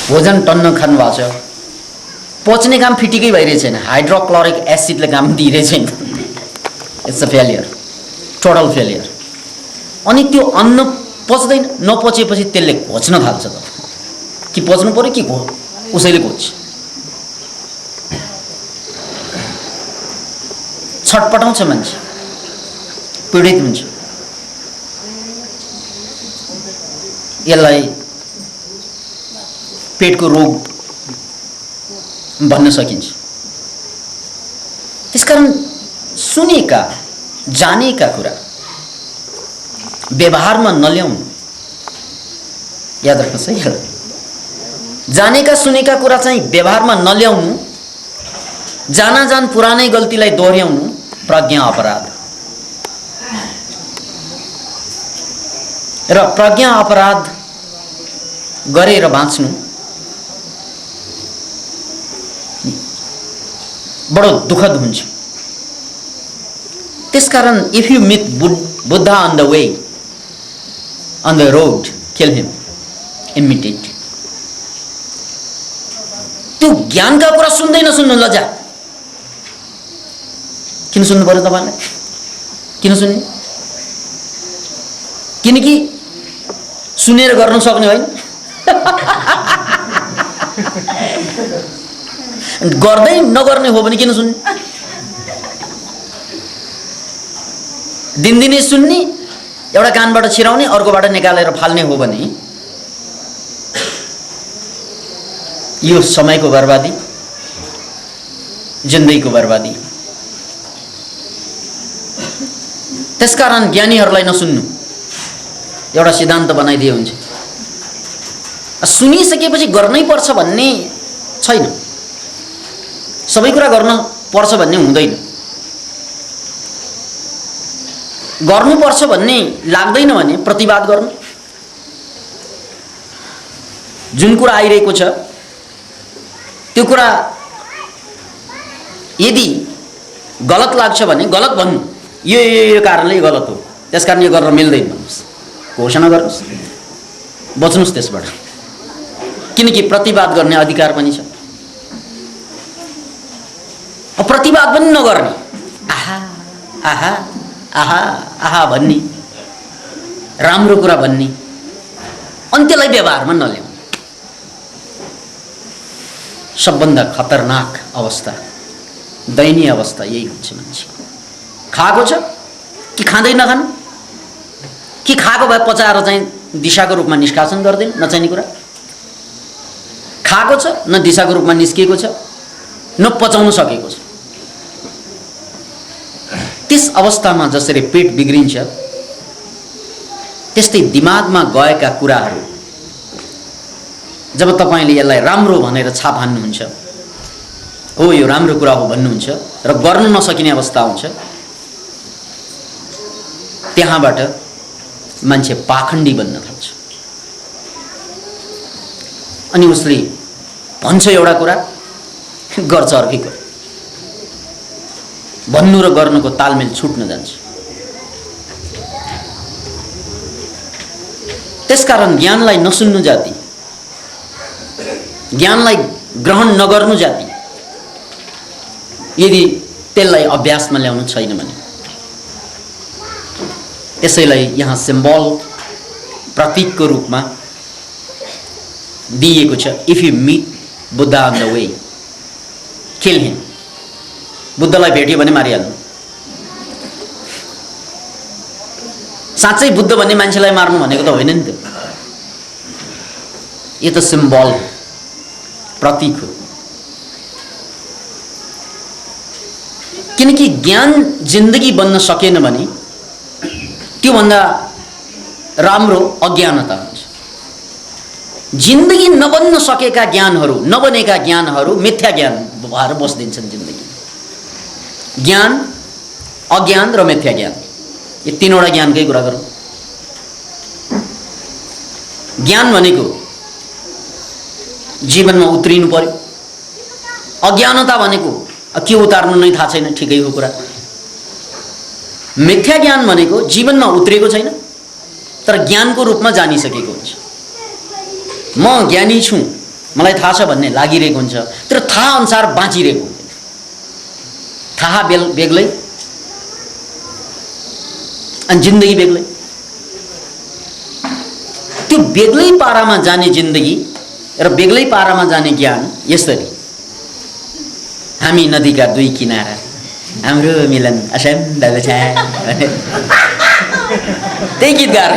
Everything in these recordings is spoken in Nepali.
भोजन टन्न खानु भएको छ, पच्ने काम फिटिकै भइरहेको छैन, हाइड्रोक्लोरिक एसिडले काम दिइरहेको छैन, it's a failure, total failure. अनि त्यो अन्न पच्दैन, नपचेपछि त्यसले घोच्न थाल्छ त, कि पच्नु पर्यो कि उसैले घोच्छ। छटपटाउँछ मान्छे, पीडित हुन्छ। यसलाई पेटको रोग भन्न सकिन्छ। त्यसकारण सुनेका जानेका कुरा व्यवहारमा नल्याउनु, याद राख्नुहोस् है। जानेका सुनेका कुरा चाहिँ व्यवहारमा नल्याउनु, जानाजान पुरानै गल्तीलाई दोहोर्याउनु प्रज्ञा अपराध। र प्रज्ञा अपराध गरेर बाँच्नु बडो दुःखद हुन्छ। त्यसकारण if you meet Buddha on the way, on the road, kill him immediate. त्यो ज्ञानका कुरा सुन्दै नसुन्नु लजा। किन सुन्नु पर्यो तपाईलाई? किन सुन्ने? किनकि सुनेर गर्न सक्ने होइन, गर्दै नगर्ने हो भने किन सुन्ने? दिनदिनै सुन्ने, एउटा कानबाट छिराउने अर्कोबाट निकालेर फाल्ने हो भने यो समयको बर्बादी, जिन्दगीको बर्बादी। त्यसकारण ज्ञानीहरूलाई नसुन्नु एउटा सिद्धान्त बनाइदिए हुन्छ। सुनिसकेपछि गर्नै पर्छ भन्ने छैन, सबै कुरा गर्न पर्छ भन्ने हुँदैन। गर्नुपर्छ भन्ने लाग्दैन भने प्रतिवाद गर्नु। जुन कुरा आइरहेको छ त्यो कुरा यदि गलत लाग्छ भने गलत भन्नु, यो कारणले गलत हो, त्यसकारण यो गर्न मिल्दैन भन्नुहोस्, घोषणा गर्नुहोस्, बच्नुहोस् त्यसबाट। किनकि प्रतिवाद गर्ने अधिकार पनि छ। प्रतिवाद पनि नगर्ने, आहा आहा आहा आहा भन्ने, राम्रो कुरा भन्ने, अनि त्यसलाई व्यवहारमा नल्याउनु सबभन्दा खतरनाक अवस्था, दयनीय अवस्था यही हुन्छ। मान्छे खाएको छ कि खाँदै नखानु, कि खाएको भए पचाएर चाहिँ दिशाको रूपमा निष्कासन गर्दैन, नचाहिने कुरा खाएको छ, न दिशाको रूपमा निस्किएको छ, न पचाउन सकेको छ। त्यस अवस्थामा जसरी पेट बिग्रिन्छ त्यस्तै दिमागमा गएका कुराहरू जब तपाईले यसलाई राम्रो भनेर छाप हान्नुहुन्छ, हो यो राम्रो कुरा हो भन्नुहुन्छ र गर्न नसकिने अवस्था हुन्छ, त्यहाँबाट मान्छे पाखण्डी बन्न थाल्छ। अनि उसले भन्छ एउटा कुरा, गर्छ अर्कै कुरा। भन्नु र गर्नुको तालमेल छुट्न जान्छ। त्यसकारण ज्ञानलाई नसुन्नु जाति, ज्ञानलाई ग्रहण नगर्नु जाति, यदि त्यसलाई अभ्यासमा ल्याउनु छैन भने, त्यसैलाई यहाँ सिम्बल प्रतीकको रूपमा दिएको छ। If you meet Buddha on the way, kill him. बुद्धलाई भेट्यो भने मारिहाल्नु। साँच्चै बुद्ध भन्ने मान्छेलाई मार्नु भनेको त होइन नि त, यो त सिम्बल प्रतीक हो। किनकि ज्ञान जिन्दगी बन्न सकेन भने त्योभन्दा राम्रो अज्ञानता हुन्छ। जिन्दगी नबन्न सकेका ज्ञानहरू, नबनेका ज्ञानहरू मिथ्या ज्ञान भएर बस्दिन्छन् जिन्दगी। ज्ञान, अज्ञान र मिथ्या ज्ञान, यो तीनवटा ज्ञानकै कुरा गरौँ। ज्ञान भनेको जीवनमा उत्रिनु पर्यो, अज्ञानता भनेको के उतार्नु नै थाहा छैन, ठिकै हो कुरा। मिथ्या ज्ञान भनेको जीवनमा उत्रेको छैन तर ज्ञानको रूपमा जानिसकेको हुन्छ। म ज्ञानी छु, मलाई थाहा छ भन्ने लागिरहेको हुन्छ, तर थाहा अनुसार बाँचिरहेको हुँदैन। थाहा बेग्लै अनि जिन्दगी बेग्लै। त्यो बेग्लै पारामा जाने जिन्दगी र बेग्लै पारामा जाने ज्ञान यसरी। हामी नदीका दुई किनारा, हाम्रो मिलन असम्भव छ, त्यही गीत गाएर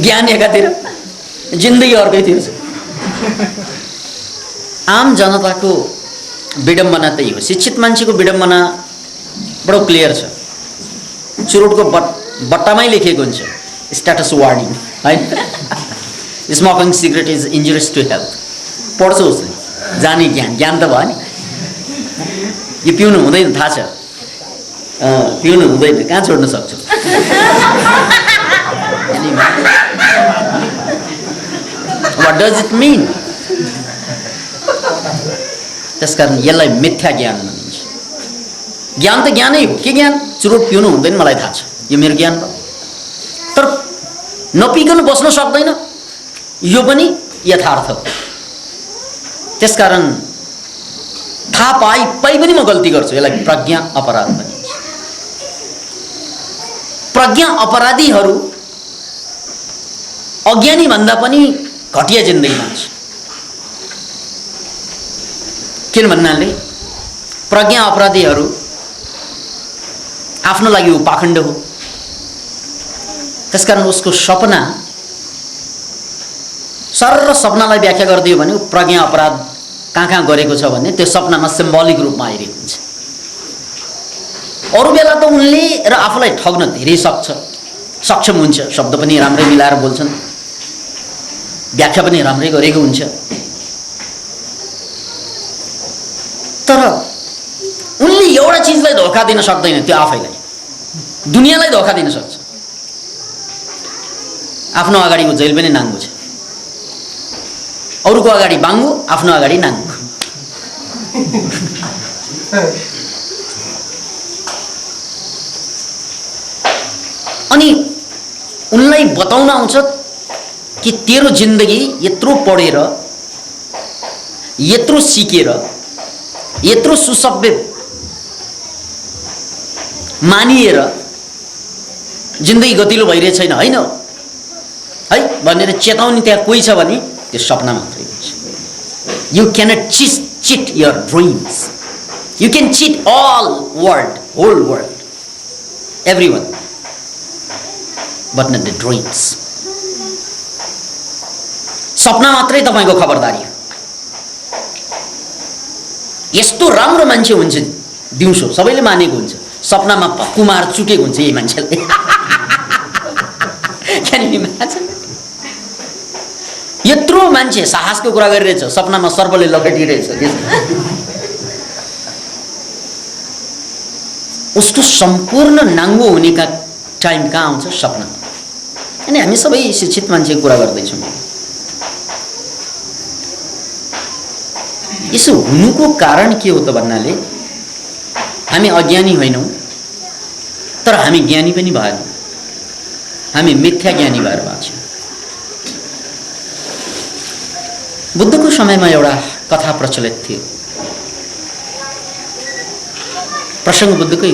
ज्ञान एकातिर, जिन्दगी अर्कैतिर छ। आम जनताको विडम्बना त्यही हो। शिक्षित मान्छेको विडम्बना बडो क्लियर छ। चुरोटको बट्टामै लेखेको हुन्छ स्ट्याटस वार्निङ, होइन? Smoking cigarette is injurious to health. पढ्छ उसले, जाने ज्ञान त भयो नि। यो पिउनु हुँदैन, थाहा छ, पिउनु हुँदैन, कहाँ छोड्न सक्छु? What does it mean? त्यसकारण यसलाई मिथ्या ज्ञान भनिन्छ। ज्ञान त ज्ञानै हो। के ज्ञान? चुरोट पिउनु हुँदैन मलाई थाहा छ, यो मेरो ज्ञान हो। तर नपिकन बस्न सक्दैन, यो पनि यथार्थ हो। त्यसकारण थाहा पाइ पनि म गल्ती गर्छु, यसलाई प्रज्ञा अपराध भनिन्छ। प्रज्ञा अपराधीहरू अज्ञानी भन्दा पनि घटिया जिन्दगी मान्छ। किन भन्नाले प्रज्ञा अपराधीहरू आफ्नो लागि ऊ पाखण्ड हो। त्यसकारण उसको सपना, सरर सपनालाई व्याख्या गरिदियो भने ऊ प्रज्ञा अपराध कहाँ गरेको छ भने त्यो सपनामा सिम्बोलिक रूपमा आइरहेको हुन्छ। अरू बेला त उनले र आफूलाई ठग्न धेरै सक्षम हुन्छ। शब्द पनि राम्रै मिलाएर बोल्छन्, व्याख्या पनि राम्रै गरेको हुन्छ। तर उनले एउटा चिजलाई धोका दिन सक्दैन, त्यो आफैलाई, दुनियाँलाई धोका दिन सक्छ। आफ्नो अगाडिको जैल पनि नाङ्गो छ, अरूको अगाडि बाङ्गो, आफ्नो अगाडि नाङ्गो। अनि उनलाई बताउन आउँछ कि तेरो जिन्दगी यत्रो पढेर, यत्रो सिकेर, यत्रो सुसभ्य मानिएर जिन्दगी गतिलो भइरहेको छैन, होइन है भनेर चेताउनी त्यहाँ कोही छ भने त्यो सपना मात्रै हुन्छ। You cannot cheat your dreams. You can cheat all world, whole world, everyone, but not the dreams. सपना मात्रै तपाईँको खबरदारी हो। यस्तो राम्रो मान्छे हुन्छ दिउँसो सबैले मानेको हुन्छ, सपनामा कुमार चुकेको हुन्छ यही मान्छेले। यत्रो मान्छे साहसको कुरा गरिरहेछ, सपनामा सर्पले लखेटिरहेछ। उसको सम्पूर्ण नाङ्गो हुने का टाइम कहाँ आउँछ? सपनामा। अनि हामी सबै शिक्षित मान्छेको कुरा गर्दैछौँ। यसो हुनुको कारण के हो त भन्नाले हामी अज्ञानी होइनौँ, तर हामी ज्ञानी पनि भएनौँ। हामी मिथ्या ज्ञानी भएर बाँच्यौँ। बुद्धको समयमा एउटा कथा प्रचलित थियो। प्रसङ्ग बुद्धकै।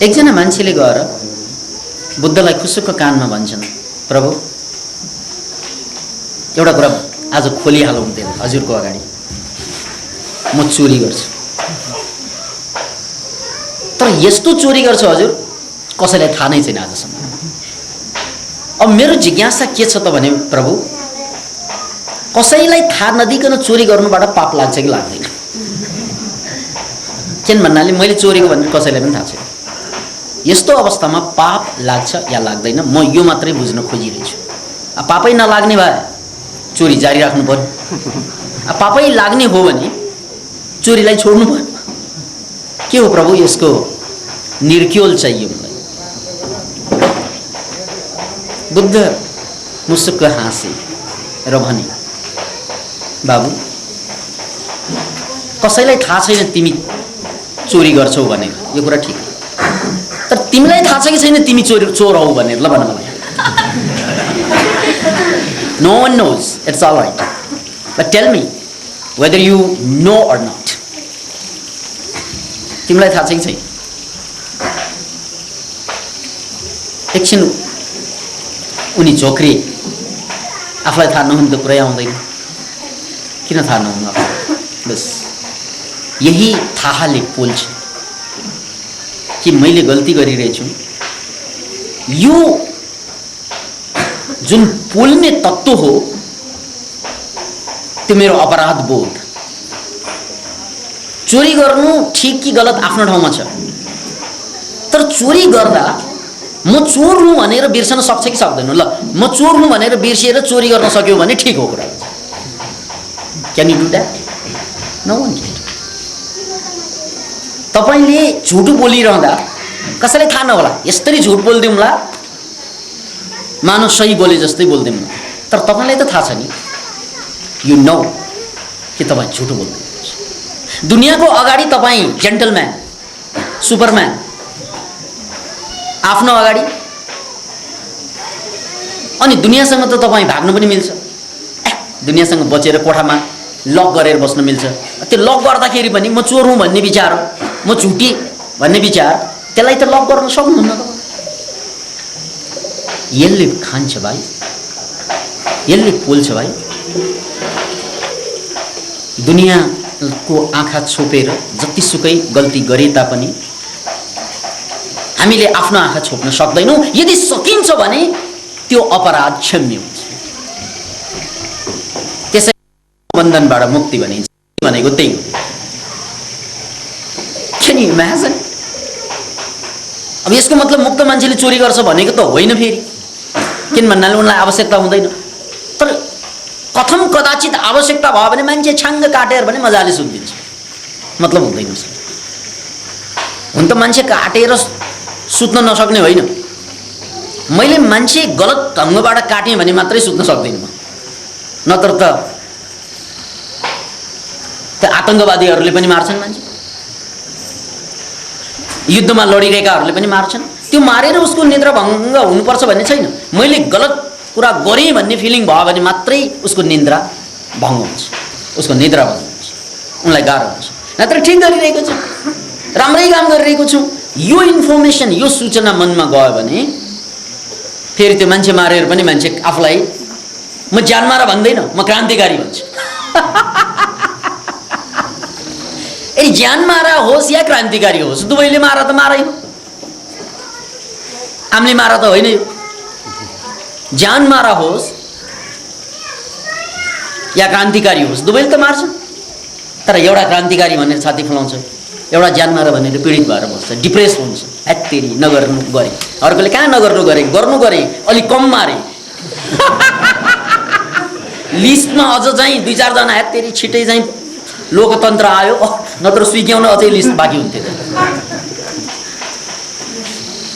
एकजना मान्छेले गएर बुद्धलाई खुसुक्क कानमा भन्छन्, प्रभु एउटा कुरा आज खोलिहालौँ हजुरको अगाडि, म चोरी गर्छु। तर यस्तो चोरी गर्छु हजुर कसैलाई थाहा नै छैन आजसम्म। अब मेरो जिज्ञासा के छ त भने प्रभु, कसैलाई थाहा नदिकन चोरी गर्नुबाट पाप लाग्छ कि लाग्दैन? किन भन्नाले मैले चोरीको भनेर कसैलाई पनि थाहा छैन। यस्तो अवस्थामा पाप लाग्छ या लाग्दैन म यो मात्रै बुझ्न खोजिरहेछु। पापै नलाग्ने भए चोरी जारी राख्नु पर्यो, पापै लाग्ने हो भने चोरीलाई छोड्नु पर्यो। के हो प्रभु यसको निर्क्योल चाहियो मलाई। बुद्ध मुसुक्क हाँसे र भने, बाबु कसैलाई थाहा छैन तिमी चोरी गर्छौ भनेर, यो कुरा ठिक हो। तिमीलाई थाहा छ कि छैन तिमी चोर हौ भनेर? ल भन मलाई। No one knows. It's all right. But tell me whether you know or not. तिमीलाई थाहा छ कि छैन? एकछिन उनी झोक्रिए। आफूलाई थाहा नहुनु त कुरै आउँदैन। किन थाहा नहुनु? बस यही थाहाले पोल्छ कि मैले गल्ती गरिरहेछु। यो जुन पोल्ने तत्त्व हो त्यो मेरो अपराध बोध। चोरी गर्नु ठिक कि गलत आफ्नो ठाउँमा छ, तर चोरी गर्दा म चोर हुँ भनेर बिर्सन सक्छ कि सक्दैन? ल म चोर हुँ भनेर बिर्सिएर चोरी गर्न सक्यो भने ठिक हो कुरा। Can you do that? No one can. तपाईले झुट बोलिरहँदा कसैलाई थाहा नहोला, यसरी झुट बोल्दिउँला, मानव सही बोले जस्तै बोल्दिउँ, तर तपाईलाई त थाहा छ नि, यु नो कि तपाईँ झुट बोल्दै। दुनियाँको अगाडि तपाईँ जेन्टलम्यान, सुपरम्यान, आफ्नो अगाडि, अनि दुनियाँसँग त तपाईँ भाग्नु पनि मिल्छ। दुनियाँसँग बचेर कोठामा लक गरेर बस्न मिल्छ। त्यो लक गर्दाखेरि पनि म चोर हुँ भन्ने विचार, म झुटी भन्ने विचार, त्यसलाई त लक गर्न सक्नुहुन्न त। यसले खान्छ भाइ, यसले पोल्छ भाइ। दुनियाँको आँखा छोपेर जतिसुकै गल्ती गरे तापनि हामीले आफ्नो आँखा छोप्न सक्दैनौँ। यदि सकिन्छ भने त्यो अपराध क्षम्य हुन्छ। त्यसै बन्धनबाट मुक्ति भनिन्छ भनेको त्यही हो। Can you imagine? अब यसको मतलब मुक्त मान्छेले चोरी गर्छ भनेको त होइन फेरि, किन भन्नाले उनलाई आवश्यकता हुँदैन। तर कथम कदाचित आवश्यकता भयो भने मान्छे छाङ्ग काटेर भने मजाले सुत्दिन्छ, मतलब हुँदैन। हुन त मान्छे काटेर सुत्न नसक्ने होइन, मैले मान्छे गलत ढङ्गबाट काटेँ भने मात्रै सुत्न सक्दिनँ म। नत्र त त्यो आतङ्कवादीहरूले पनि मार्छन् मान्छे, युद्धमा लडिरहेकाहरूले पनि मार्छन्। त्यो मारेर उसको निद्रा भङ्ग हुनुपर्छ भन्ने छैन। मैले गलत कुरा गरेँ भन्ने फिलिङ भयो भने मात्रै उसको निद्रा भङ्ग हुन्छ, उसको निद्रा भङ्ग हुन्छ, उनलाई गाह्रो हुन्छ। नत्र ठिक गरिरहेको छु, राम्रै काम गरिरहेको छु, यो इन्फर्मेसन, यो सूचना मनमा गयो भने फेरि त्यो मान्छे मारेर पनि मान्छे आफूलाई म ज्यान मारा भन्दैन, म क्रान्तिकारी भन्छु। ए ज्यान मारा होस् या क्रान्तिकारी होस्, दुवैले मारा त मारै हो। हामीले मारा त होइन यो। ज्यान मारा होस् या क्रान्तिकारी होस्, दुवैले त मार्छ। तर एउटा क्रान्तिकारी भनेर छाती फुलाउँछ, एउटा ज्यान मारा भनेर पीडित भएर बस्छ, डिप्रेस हुन्छ। हेत्तेरी नगर्नु गरे, अर्कोले कहाँ नगर्नु गरे, गर्नु गरे, अलिक कम मारे। लिस्टमा अझ चाहिँ 2-4 जना हेत्तेरी छिटै चाहिँ लोकतन्त्र आयो, नत्र स्विक्याउन अझै लिस्ट बाँकी हुन्थ्यो।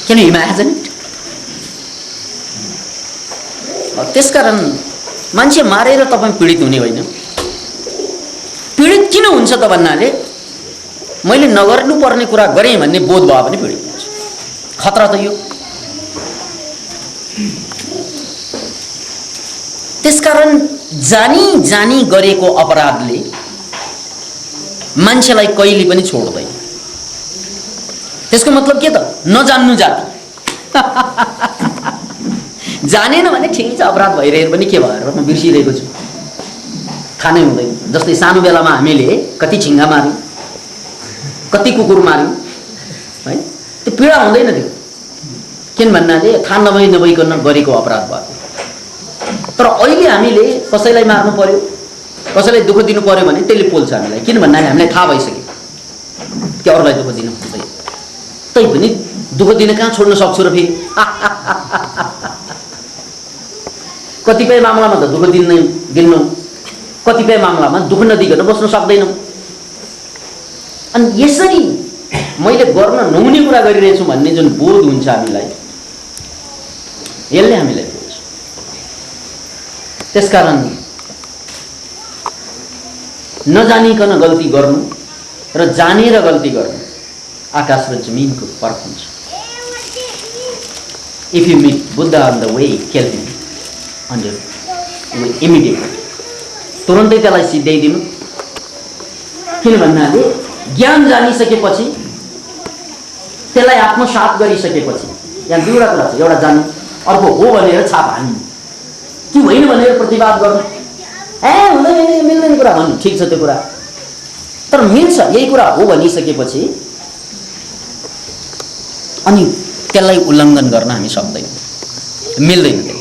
किन इमेजिन इट? त्यसकारण मान्छे मारेर तपाईँ पीडित हुने होइन। पीडित किन हुन्छ त भन्नाले मैले नगर्नुपर्ने कुरा गरेँ भन्ने बोध भयो भने पीडित हुन्छ। खतरा त यो। त्यसकारण जानी जानी गरेको अपराधले मान्छेलाई कहिले पनि छोड्दैन। त्यसको मतलब के त? नजान्नु जाति। जानेन भने ठिकै छ, अपराध भइरहेको पनि के भएर म बिर्सिरहेको छु, खानै हुँदैन। जस्तै सानो बेलामा हामीले कति झिङ्गा मार्यौँ, कति कुकुर मार्यौँ, है? त्यो पीडा हुँदैन थियो, किन भन्नाले थाहा नभइकन गरेको अपराध भयो। तर अहिले हामीले कसैलाई मार्नु पर्यो, कसैलाई दुःख दिनु पर्यो भने त्यसले पोल्छ हामीलाई, किन भन्नाले हामीलाई थाहा भइसक्यो कि अरूलाई दुःख दिनु हुँदैन। तै पनि दुःख दिन कहाँ छोड्न सक्छु र फेरि? कतिपय मामलामा त दुःख दिन्नौ, कतिपय मामलामा दुःख नदिकन बस्न सक्दैनौँ। अनि यसरी मैले गर्न नहुने कुरा गरिरहेछु भन्ने जुन बोध हुन्छ हामीलाई, यसले हामीलाई बोल्छ। त्यसकारण नजानिकन गल्ती गर्नु र जानेर गल्ती गर्नु आकाश र जमिनको फरक हुन्छ। If you meet Buddha on the way, kill him on the way immediately. तुरन्तै त्यसलाई सिध्याइदिनु। किन भन्नाले ज्ञान जानिसकेपछि त्यसलाई आत्मसात गरिसकेपछि यहाँ दुईवटा कुरा छ, एउटा जान्नु, अर्को हो भनेर छाप हान्नु, कि होइन भनेर प्रतिवाद गर्नु। हुँदैन मिल्दैन कुरा भन्नु, ठिक छ त्यो कुरा, तर मिल्छ यही कुरा हो भनिसकेपछि अनि त्यसलाई उल्लङ्घन गर्न हामी सक्दैनौँ, मिल्दैन त्यो।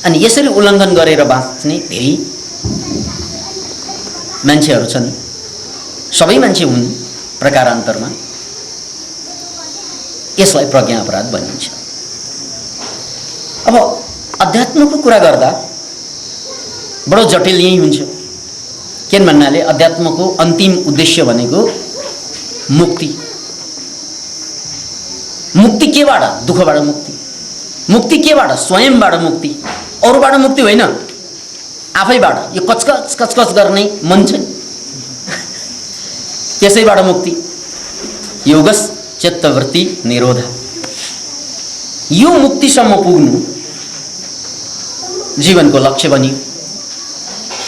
अनि यसरी उल्लङ्घन गरेर बाँच्ने धेरै मान्छेहरू छन्, सबै मान्छे हुन् प्रकारान्तरमा। यसलाई प्रज्ञा अपराध भनिन्छ। अब अध्यात्मको कुरा गर्दा बडो जटिल यही हुन्छ। किन भन्नाले अध्यात्मको अन्तिम उद्देश्य भनेको मुक्ति। मुक्ति केबाट? दुःखबाट मुक्ति। मुक्ति केबाट? स्वयंबाट मुक्ति, अरूबाट मुक्ति होइन, आफैबाट। यो कचकच कचकच गर्ने मन छ त्यसैबाट मुक्ति। योगस चित्तवृत्ति निरोध। यो मुक्तिसम्म पुग्नु जीवनको लक्ष्य बन्यो,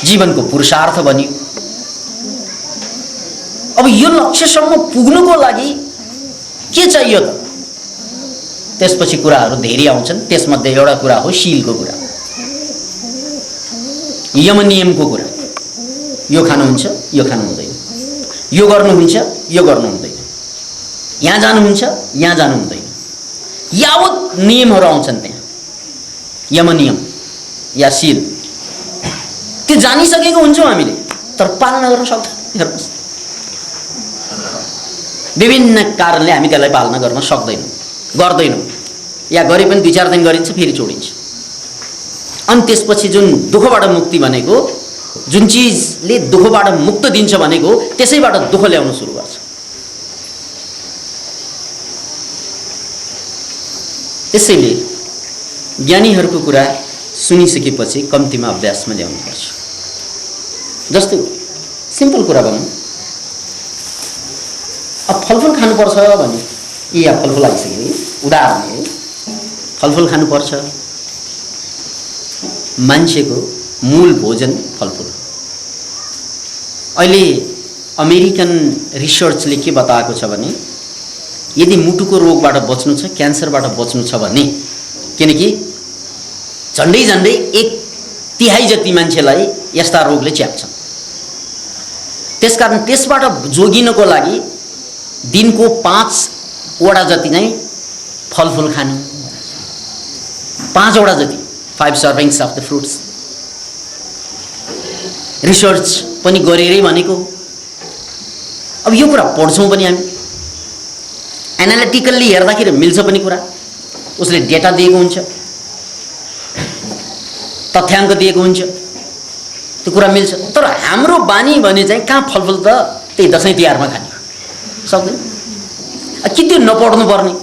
जीवनको पुरुषार्थ बन्यो। अब यो लक्ष्यसम्म पुग्नुको लागि के चाहियो त? त्यसपछि कुराहरू धेरै आउँछन्। त्यसमध्ये एउटा कुरा हो शीलको कुरा, यम नियमको कुरा। यो खानुहुन्छ, यो खानु हुँदैन, यो गर्नुहुन्छ, यो गर्नु हुँदैन, यहाँ जानुहुन्छ, यहाँ जानु हुँदैन। यावत नियमहरू आउँछन् त्यहाँ, यम नियम या शील, त्यो जानिसकेको हुन्छौँ हामीले, तर पालना गर्न सक्दैन। हेर्नुहोस्, विभिन्न कारणले हामी त्यसलाई पालना गर्न सक्दैनौँ, गर्दैनौँ, या गरे पनि 2-4 दिन गरिन्छ फेरि छोडिन्छ। अनि त्यसपछि जुन दुःखबाट मुक्ति भनेको, जुन चिजले दुःखबाट मुक्त दिन्छ भनेको, त्यसैबाट दुःख ल्याउन सुरु गर्छ। त्यसैले ज्ञानीहरूको कुरा सुनिसकेपछि कम्तीमा अभ्यासमा ल्याउनुपर्छ। जस्तै सिम्पल कुरा भनौँ, अब फलफुल खानुपर्छ भने, यहाँ फलफुल आइसक्यो, उदाहरण है, फलफुल खानुपर्छ। मान्छेको मूल भोजन फलफुल। अहिले अमेरिकन रिसर्चले के बताएको छ भने, यदि मुटुको रोगबाट बच्नु छ, क्यान्सरबाट बच्नु छ भने, किनकि झन्डै झन्डै 1/3 जति मान्छेलाई यस्ता रोगले च्याप्छ, त्यसकारण त्यसबाट जोगिनको लागि दिनको 5 वटा जति नै फलफुल खानु, 5 वटा जति, 5 सर्भिङ्स अफ द फ्रुट्स। रिसर्च पनि गरेरै भनेको। अब यो कुरा पढ्छौँ पनि हामी, एनालिटिकल्ली हेर्दाखेरि मिल्छ पनि कुरा, उसले डेटा दिएको हुन्छ, तथ्याङ्क दिएको हुन्छ, त्यो कुरा मिल्छ। तर हाम्रो बानी भने चाहिँ कहाँ फलफुल त त्यही दसैँ तिहारमा खाने सक्दैन कि त्यो नपढ्नु पर्ने।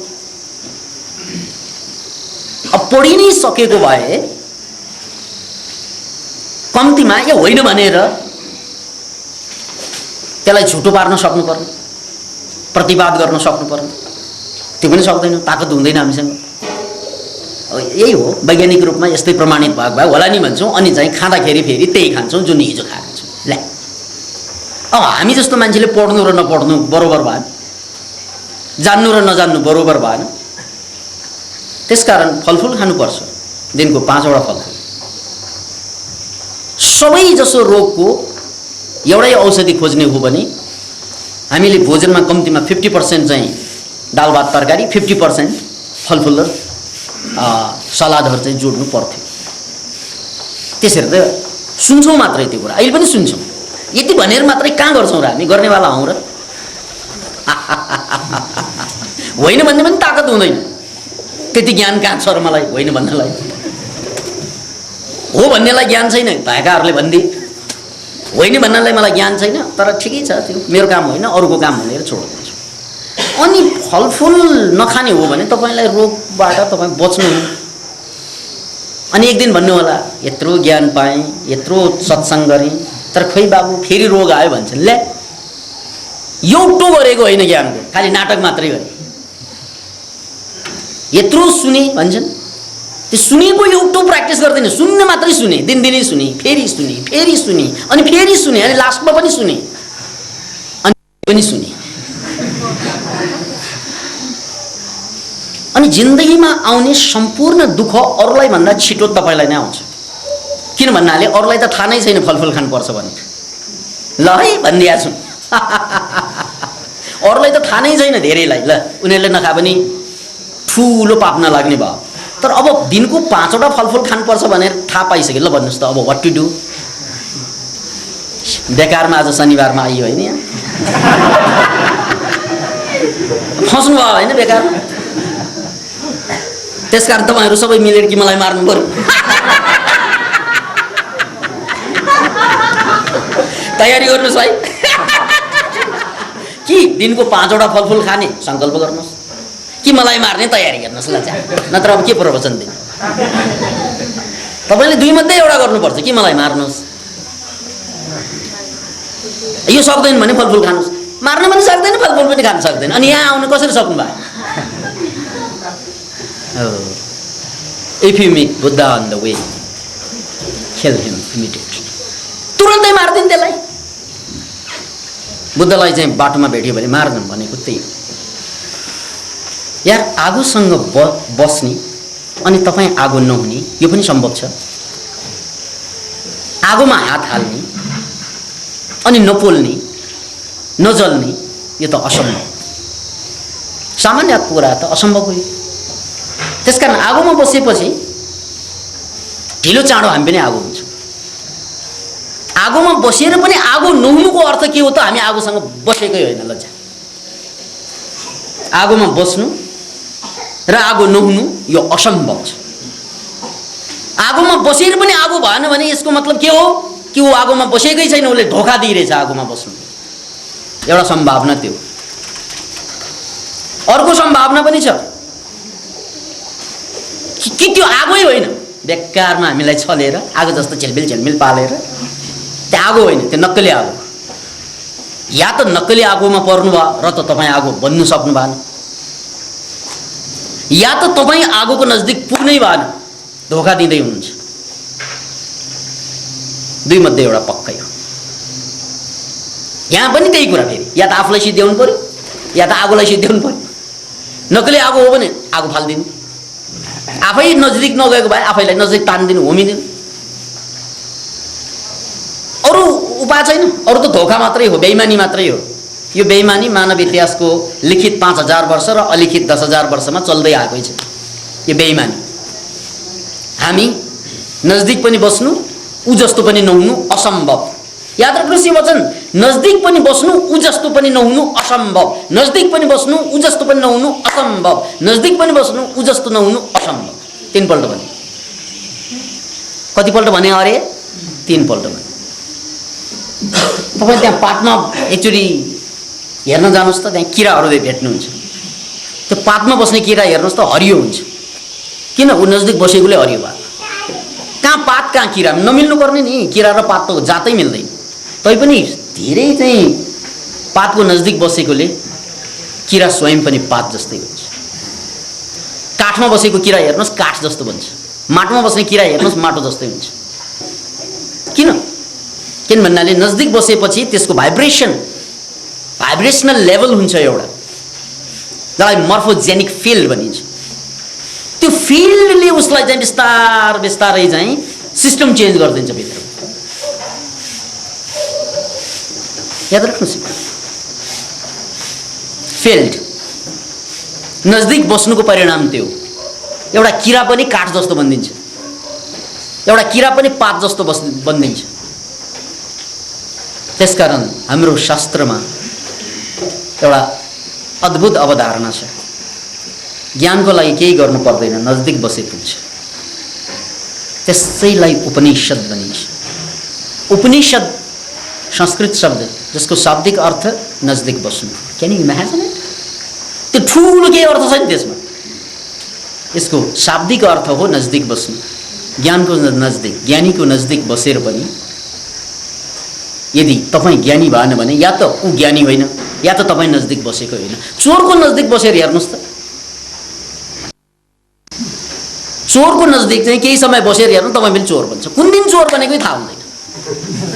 अब पढि नै सकेको भए कम्तीमा या होइन भनेर त्यसलाई झुटो पार्न सक्नुपर्ने, प्रतिवाद गर्न सक्नुपर्ने। त्यो पनि सक्दैन, ताकत हुँदैन हामीसँग। यही हो, वैज्ञानिक रूपमा यस्तै प्रमाणित भएको भए होला नि भन्छौँ, अनि चाहिँ खाँदाखेरि फेरि त्यही खान्छौँ जुन हिजो खाएको छौँ। ल्या, अब हामी जस्तो मान्छेले पढ्नु र नपढ्नु बरोबर भएन, जान्नु र नजान्नु बरोबर भएन। त्यसकारण फलफुल खानुपर्छ, दिनको 5 वटा फलफुल। सबै जसो रोगको एउटै औषधि खोज्ने हो भने हामीले भोजनमा कम्तीमा 50% चाहिँ दाल भात तरकारी, 50% फलफुल र सलादहरू चाहिँ जोड्नु पर्थ्यो। त्यसरी त सुन्छौँ मात्रै त्यो कुरा, अहिले पनि सुन्छौँ। यति भनेर मात्रै कहाँ गर्छौँ र हामी? गर्नेवाला हौँ र? होइन भन्ने पनि ताकत हुँदैन, त्यति ज्ञान कहाँ छ र मलाई होइन भन्नलाई? हो भन्नेलाई ज्ञान छैन, भएकाहरूले भनिदिए। होइन भन्नलाई मलाई ज्ञान छैन, तर ठिकै छ, त्यो मेरो काम होइन, अरूको काम भनेर छोडिदिन्छु। अनि फलफुल नखाने हो भने तपाईँलाई रोगबाट तपाईँ बच्नु। अनि एक दिन भन्नु होला, यत्रो ज्ञान पाएँ, यत्रो सत्सङ्ग गरेँ, तर खोइ बाबु फेरि रोग आयो भन्छन्। ल्या, एउटो गरेको होइन ज्ञानको, खालि नाटक मात्रै गरे। यत्रो सुने भन्छन्, त्यो सुनेको एउटो प्र्याक्टिस गर्दैन, सुन्ने मात्रै सुने, दिनदिनै सुने, फेरि सुने, फेरि सुने, अनि फेरि सुने, अनि लास्टमा पनि सुने, अनि पनि सुने। अनि जिन्दगीमा आउने सम्पूर्ण दुःख अरूलाई भन्दा छिटो तपाईलाई नै आउँछ। किन भन्नाले अरूलाई त थाहा नै छैन फलफुल खानुपर्छ भनेर, ल है भनिदिया छु। अरूलाई त थाहा नै छैन धेरैलाई, ल उनीहरूले नखा पनि ठुलो पाप नलाग्ने भयो। तर अब दिनको 5वटा फलफुल खानुपर्छ भनेर थाहा पाइसक्यो, ल भन्नुहोस् त अब व्हाट टु डु। बेकारमा आज शनिबारमा आइयो होइन, यहाँ फस्नु भयो होइन बेकारमा। त्यसकारण तपाईँहरू सबै मिलेर कि मलाई मार्नु पर्यो। तयारी गर्नुहोस् है। कि दिनको 5वटा फलफुल खाने सङ्कल्प गर्नुहोस्, कि मलाई मार्ने तयारी गर्नुहोस् ल। नत्र अब के प्रवचन दिनु। तपाईँले 2 मध्ये एउटा गर्नुपर्छ, कि मलाई मार्नुहोस्। यो सक्दैन भने फलफुल खानुहोस्, मार्न पनि सक्दैन फलफुल पनि खान सक्दैन, अनि यहाँ आउनु कसरी सक्नु भयो? If you meet Buddha on the way, kill him immediately. तुरन्तै मार्दिन् त्यसलाई। बुद्धलाई चाहिँ बाटोमा भेट्यो भने मार्नु भनेको त्यही हो। यार आगोसँग बस्ने अनि तपाईँ आगो नहुने यो पनि सम्भव छ। आगोमा हात हाल्ने अनि नपोल्ने नजल्ने यो त असम्भव, सामान्य कुरा त असम्भव हो। त्यसकारण आगोमा बसेपछि ढिलो चाँडो हामी पनि आगो हुन्छौँ। आगोमा बसेर पनि आगो नहुनुको अर्थ के हो त? हामी आगोसँग बसेकै होइन लज्जा। आगोमा बस्नु र आगो नहुनु यो असम्भव छ। आगोमा बसेर पनि आगो भएन भने यसको मतलब के हो? कि ऊ आगोमा बसेकै छैन, उसले धोका दिइरहेछ आगोमा बस्नु। एउटा सम्भावना त्यो। अर्को सम्भावना पनि छ कि त्यो आगोै होइन, बेकारमा हामीलाई छलेर आगो जस्तो झेलमिल झेलमिल पालेर, त्यो आगो होइन, त्यो नक्कली आगो। या त नक्कली आगोमा पर्नु भयो र त तपाईँ आगो बन्नु सक्नु भएन, या त तपाईँ आगोको नजिक पुग्नै भएन, धोका दिँदै हुनुहुन्छ। 2 मध्ये एउटा पक्कै हो। यहाँ पनि त्यही कुरा, फेरि या त आफूलाई सिद्ध्याउनु पर्यो या त आगोलाई सिद्ध्याउनु पर्यो। नक्कली आगो हो भने आगो फाल्दिनु, आफै नजिक नगएको भए आफैलाई नजिक तान्दिनु, होमिदिनु। अरू उपाय छैन, अरू त धोका मात्रै हो, बेइमानी मात्रै हो। यो बेइमानी मानव इतिहासको लिखित 5000 वर्ष र अलिखित 10000 वर्षमा चल्दै आएकै छ। यो बेइमानी, हामी नजिक पनि बस्नु उ जस्तो पनि नहुनु असम्भव। याद राख्नुहोस् यो वचन, नजिक पनि बस्नु उ जस्तो पनि नहुनु असम्भव, नजिक पनि बस्नु उ जस्तो पनि नहुनु असम्भव, नजिक पनि बस्नु उ जस्तो नहुनु असम्भव। 3 पल्ट भने, कतिपल्ट भने अरे? 3 पल्ट भने। तपाईँ त्यहाँ पातमा एकचोटि हेर्न जानुहोस् त, त्यहाँ किराहरू भेट्नुहुन्छ। त्यो पातमा बस्ने किरा हेर्नुहोस् त हरियो हुन्छ। किन? ऊ नजिक बसेकोले हरियो भयो। कहाँ पात कहाँ किरा, नमिल्नु पर्ने नि। किरा र पात त जातै मिल्दैन। तैपनि धेरै चाहिँ पातको नजिक बसेकोले किरा स्वयं पनि पात जस्तै हुन्छ। काठमा बसेको किरा हेर्नुहोस् काठ जस्तो बन्छ, माटोमा बस्ने किरा हेर्नुहोस् माटो जस्तै हुन्छ। किन? किन भन्नाले नजिक बसेपछि त्यसको भाइब्रेसनल लेभल हुन्छ एउटा, जसलाई मर्फोजेनिक फिल्ड भनिन्छ। त्यो फिल्डले उसलाई चाहिँ बिस्तारै चाहिँ सिस्टम चेन्ज गरिदिन्छ भित्र। याद राख्नुहोस्, फिल्ड नजिक बस्नुको परिणाम त्यो। एउटा किरा पनि काठ जस्तो बनिदिन्छ, एउटा किरा पनि पात जस्तो बनिदिन्छ। त्यसकारण हाम्रो शास्त्रमा एउटा अद्भुत अवधारणा छ, ज्ञानको लागि केही गर्नु पर्दैन, नजिक बसे पुग्छ। त्यसैलाई उपनिषद भनिन्छ। उपनिषद संस्कृत शब्द जसको शाब्दिक अर्थ नजिक बस्नु। Can you imagine it? त्यो ठुलो केही अर्थ छैन त्यसमा। यसको शाब्दिक अर्थ हो नजिक बस्नु। ज्ञानको नजिक, ज्ञानीको नजिक बसेर पनि यदि तपाईँ ज्ञानी भएन भने या त ऊ ज्ञानी होइन या त तपाईँ नजिक बसेको होइन। चोरको नजिक बसेर हेर्नुहोस् त, चोरको नजिक चाहिँ केही समय बसेर हेर्नु तपाईँ पनि चोर बन्छ। कुन दिन चोर बनेको थाहा हुँदैन,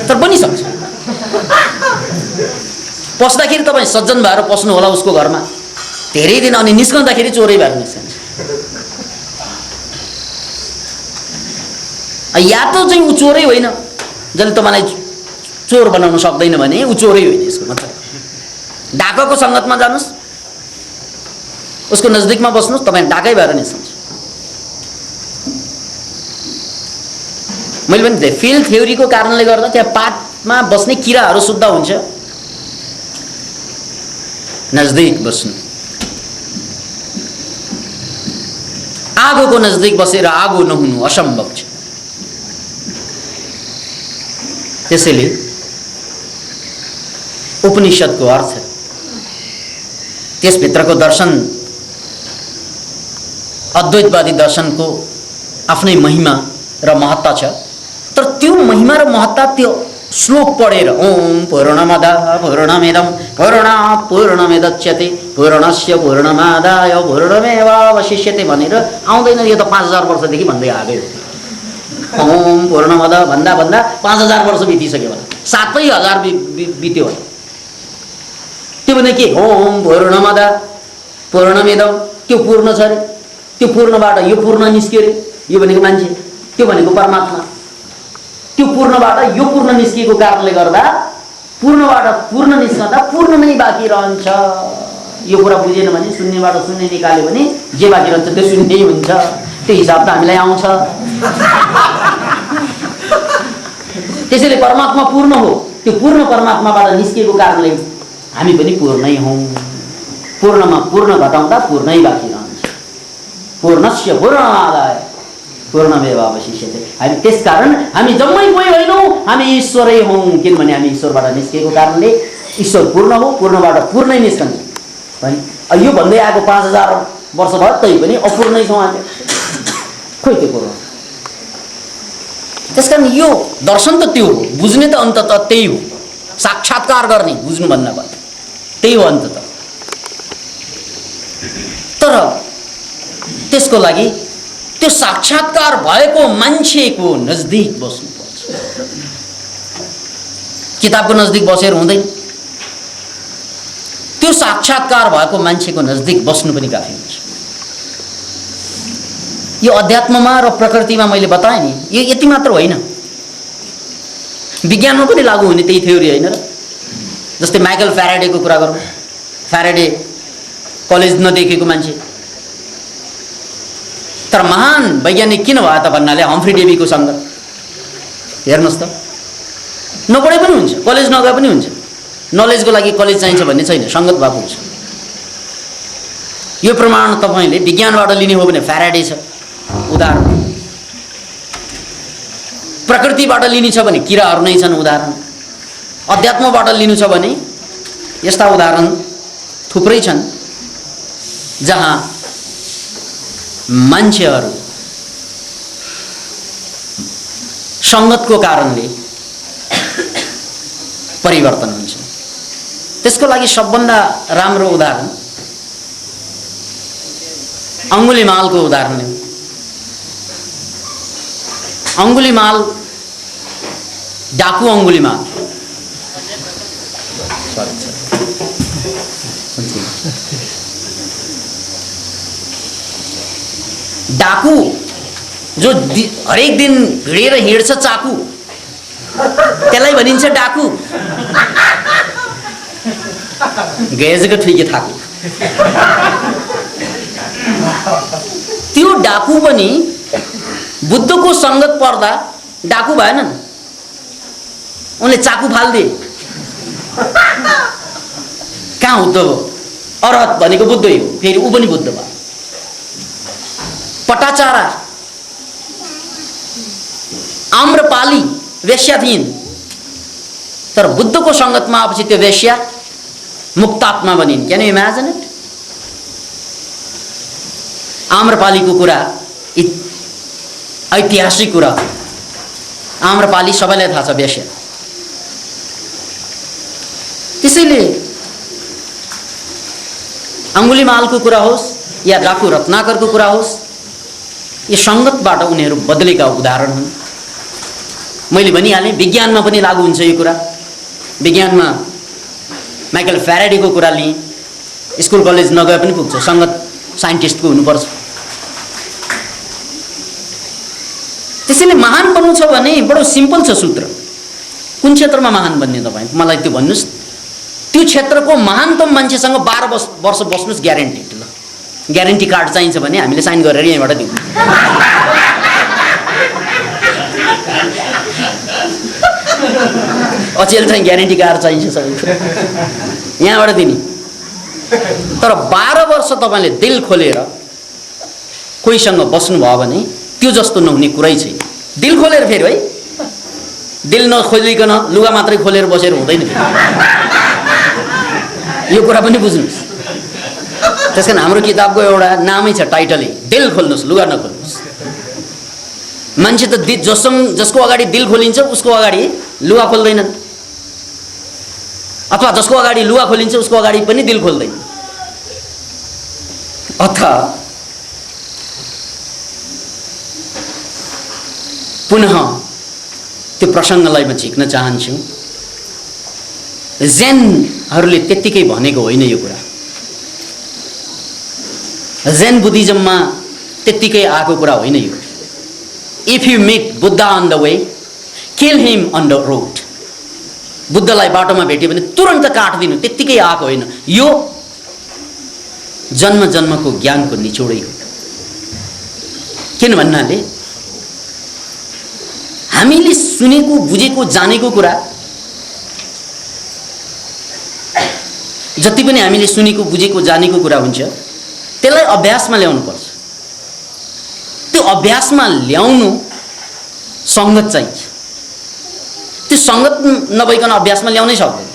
तर बनिसक्छ। पस्दाखेरि तपाईँ सज्जन भएर पस्नु होला उसको घरमा, धेरै दिन, अनि निस्कँदाखेरि चोरै भएर निस्कन्छ। या त चाहिँ ऊ चोरै होइन, जसले तपाईँलाई चोर बनाउन सक्दैन भने ऊ चोरै होइन यसको मतलब। डाकाको सङ्गतमा जानुहोस्, उसको नजिकमा बस्नुहोस्, तपाईँ डाकै भएर निस्कन्छ। मैले पनि फिल्ड थ्योरीको कारणले गर्दा त्यहाँ पातमा बस्ने किराहरू शुद्ध हुन्छ। नजदिक बस्नु, आगोको नजदिक बसेर आगो नहुनु असम्भव छ। त्यसैले उपनिषदको अर्थ, त्यसभित्रको दर्शन, अद्वैतवादी दर्शनको आफ्नै महिमा र महत्ता छ। तर त्यो महिमा र महत्ता त्यो श्लोक पढेर ओम पूर्णमदः पूर्णमिदं पूर्णात् पूर्णमुदच्यते पूर्णस्य पूर्णमादाय पूर्णमेवावशिष्यते भनेर आउँदैन। यो त 5000 वर्षदेखि भन्दै आएको हो। ओम पूर्णमदः भन्दा भन्दा 5000 वर्ष बितिसक्यो होला, 7000 बित्यो होला। त्यो भने के? ओम पूर्णमदः पूर्णमिदं, त्यो पूर्ण छ अरे, त्यो पूर्णबाट यो पूर्ण निस्क्यो अरे। यो भनेको मान्छे, त्यो भनेको परमात्मा। त्यो पूर्णबाट यो पूर्ण निस्किएको कारणले गर्दा पूर्णबाट पूर्ण निस्कँदा पूर्ण नै बाँकी रहन्छ। यो कुरा बुझेन भने, शून्यबाट शून्य निकाल्यो भने जे बाँकी रहन्छ त्यो शून्य हुन्छ। त्यो हिसाब त हामीलाई आउँछ। त्यसैले परमात्मा पूर्ण हो, त्यो पूर्ण परमात्माबाट निस्किएको कारणले हामी पनि पूर्णै हौँ। पूर्णमा पूर्ण घटाउँदा पूर्णै बाँकी रहन्छ। पूर्णस्य पूर्णमादाय पूर्णमेवावशिष्यते। हामी त्यसकारण हामी जम्मै कोही होइनौँ, हामी ईश्वरै हौँ। किनभने हामी ईश्वरबाट निस्केको कारणले ईश्वर पूर्ण हो, पूर्णबाट पूर्णै निस्कन्छ। भने यो भन्दै आएको 5000 वर्ष भयो तै पनि अपूर्णै छौँ हामी। खोइ त्यो कुरो। त्यसकारण यो दर्शन त त्यो हो, बुझ्ने त अन्ततः त्यही हो। साक्षात्कार गर्ने, बुझ्नुभन्दा भयो त्यही हो अन्ततः। तर त्यसको लागि त्यो साक्षात्कार भएको मान्छेको नजदिक बस्नुपर्छ। किताबको नजदिक बसेर हुँदैन। त्यो साक्षात्कार भएको मान्छेको नजदिक बस्नु पनि काफी हुन्छ। यो अध्यात्ममा र प्रकृतिमा मैले बताएँ नि, यो यति मात्र होइन, विज्ञानमा पनि लागू हुने त्यही थ्योरी होइन र? जस्तै माइकल फ्याराडेको कुरा गरौँ। फ्याराडे कलेज नदेखेको मान्छे, तर महान वैज्ञानिक किन भयो त भन्नाले हम्फ्री डेभीको सङ्गत। हेर्नुहोस् त, नपढे पनि हुन्छ, कलेज नगए पनि हुन्छ। नलेजको लागि कलेज चाहिन्छ भन्ने छैन, सङ्गत भएको हुन्छ। यो प्रमाण तपाईँले विज्ञानबाट लिने हो भने फ्याराडे छ उदाहरण, प्रकृतिबाट लिने छ भने किराहरू नै छन् उदाहरण, अध्यात्मबाट लिनु छ भने यस्ता उदाहरण थुप्रै छन् जहाँ मान्छेहरू सङ्गतको कारणले परिवर्तन हुन्छ। त्यसको लागि सबभन्दा राम्रो उदाहरण अङ्गुलीमालको उदाहरण हो। अङ्गुलीमाल, डाकु अङ्गुलीमाल, डाकु जो हरेक दिन भिडेर हिँड्छ चाकु, त्यसलाई भनिन्छ डाकु। गएजको ठिकै थाकु। त्यो डाकु पनि बुद्धको सङ्गत पर्दा डाकु भएनन्, उनले चाकु फाल्दिए। कहाँ बुद्ध हो? अरहत भनेको बुद्धै हो, फेरि ऊ पनि बुद्ध भयो। पटाचारा, आम्रपाली वेश्या थिइन्, तर बुद्धको सङ्गतमा आएपछि त्यो वेश्या मुक्तात्मा बनिन्। Can you imagine it? आम्रपालीको कुरा ऐतिहासिक कुरा। आम्रपाली सबैलाई थाहा छ वेश्या। त्यसैले अङ्गुलीमालको कुरा होस् या डाकु रत्नाकरको कुरा होस्, यो सङ्गतबाट उनीहरू बदलेका उदाहरण हुन्। मैले भनिहालेँ विज्ञानमा पनि लागू हुन्छ यो कुरा। विज्ञानमा माइकल फ्याराडेको कुरा लिएँ, स्कुल कलेज नगए पनि पुग्छ, सङ्गत साइन्टिस्टको हुनुपर्छ। त्यसैले महान बन्नु छ भने बडो सिम्पल छ सूत्र। कुन क्षेत्रमा महान बन्ने तपाईँ मलाई त्यो भन्नुहोस्। त्यो क्षेत्रको महानतम मान्छेसँग 12 वर्ष बस्नुहोस्, ग्यारेन्टेड। ल ग्यारेन्टी कार्ड चाहिन्छ भने हामीले साइन गरेर यहीँबाट दिउँ। अचेल चाहिँ ग्यारेन्टी कार्ड चाहिन्छ सबैको, यहाँबाट दिने। तर 12 वर्ष तपाईँले दिल खोलेर कोहीसँग बस्नुभयो भने त्यो जस्तो नहुने कुरै छैन। दिल खोलेर फेरि है, दिल नखोलिकन लुगा मात्रै खोलेर बसेर हुँदैन। यो कुरा पनि बुझ्नुहोस्। त्यसकारण हाम्रो किताबको एउटा नामै छ, टाइटलै दिल खोल्नुहोस्, लुगा नखोल्नुहोस्। मान्छे त जसको अगाडि दिल खोलिन्छ उसको अगाडि लुगा खोल्दैनन्, अथवा जसको अगाडि लुगा खोलिन्छ उसको अगाडि पनि दिल खोल्दैन। अथवा पुनः त्यो प्रसङ्गलाई म झिक्न चाहन्छु। जेनहरूले त्यत्तिकै भनेको होइन यो कुरा। जेन बुद्धिज्ममा त्यत्तिकै आएको कुरा होइन यो। If you meet Buddha on the way, kill him on the road. बुद्धलाई बाटोमा भेट्यो भने तुरन्त काट्दिनु, त्यत्तिकै आएको होइन। यो जन्म जन्मको ज्ञानको निचोडै हो। किन भन्नाले हामीले सुनेको, बुझेको, जानेको कुरा, जति पनि हामीले सुनेको, बुझेको, जानेको कुरा हुन्छ त्यसलाई अभ्यासमा ल्याउनु पर्छ। त्यो अभ्यासमा ल्याउनु सङ्गत चाहिन्छ। त्यो सङ्गत नभइकन अभ्यासमा ल्याउनै सक्दैन।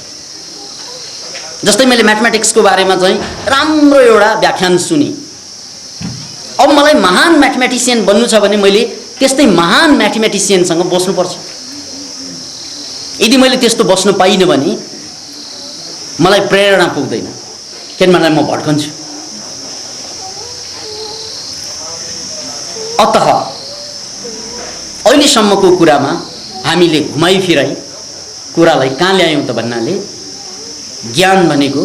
जस्तै मैले म्याथमेटिक्सको बारेमा चाहिँ राम्रो एउटा व्याख्यान सुने। अब मलाई महान म्याथमेटिसियन बन्नु छ भने मैले त्यस्तै महान म्याथमेटिसियनसँग बस्नुपर्छ। यदि मैले त्यस्तो बस्नु पाइनँ भने मलाई प्रेरणा पुग्दैन, किनभने म भड्कन्छु। अत अहिलेसम्मको कुरामा हामीले घुमाइफिराई कुरालाई कहाँ ल्यायौँ त भन्नाले ज्ञान भनेको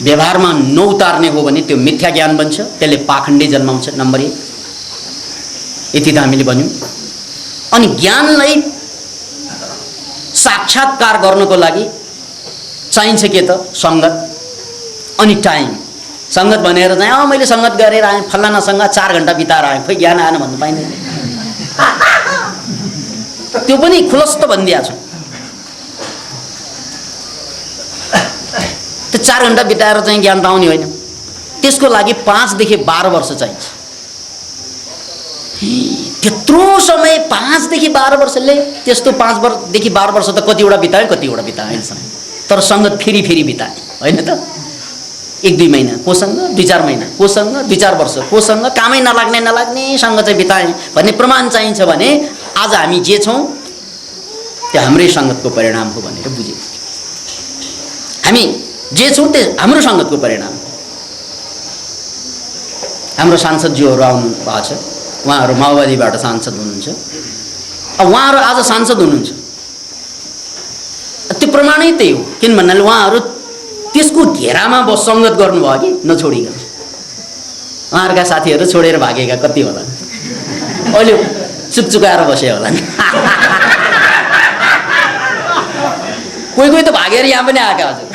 व्यवहारमा नउतार्ने हो भने त्यो मिथ्या ज्ञान बन्छ, त्यसले पाखण्डे जन्माउँछ। नम्बर 1 यति त हामीले भन्यौँ। अनि ज्ञानलाई साक्षात्कार गर्नको लागि चाहिन्छ के त? सङ्गत अनि टाइम। सङ्गत भनेर चाहिँ मैले सङ्गत गरेर आएँ, फलानासँग 4 घण्टा बिताएर आएँ, खोइ ज्ञान आएन भन्नु पाइँदैन। त्यो पनि खुलस्त भनिदिएको छु। त्यो 4 घण्टा बिताएर चाहिँ ज्ञान पाउने होइन। त्यसको लागि 5 देखि 12 वर्ष चाहिन्छ। त्यत्रो समय 5 देखि 12 वर्षले, त्यस्तो 5 देखि 12 वर्ष त कतिवटा बिताएँ अहिलेसम्म। तर सङ्गत फेरि फेरि बिताएँ होइन त। 1-2 महिना कोसँग, 2-4 महिना कोसँग, 2-4 वर्ष कोसँग, कामै नलाग्ने सँग चाहिँ बिताएँ भन्ने प्रमाण चाहिन्छ भने आज हामी जे छौँ त्यो हाम्रै सङ्गतको परिणाम हो भनेर बुझ्यौँ। हामी जे छौँ त्यो हाम्रो सङ्गतको परिणाम हो। हाम्रो सांसदज्यूहरू आउनु भएको छ, उहाँहरू माओवादीबाट सांसद हुनुहुन्छ। अब उहाँहरू आज सांसद हुनुहुन्छ, त्यो प्रमाणै त्यही हो। किन भन्नाले उहाँहरू त्यसको घेरामा सङ्गत गर्नुभयो कि नछोडिकन। उहाँहरूका साथीहरू छोडेर भागेका कति होला, अहिले चुकचुकाएर बसे होला। कोही त भागेर यहाँ पनि आएका हजुर।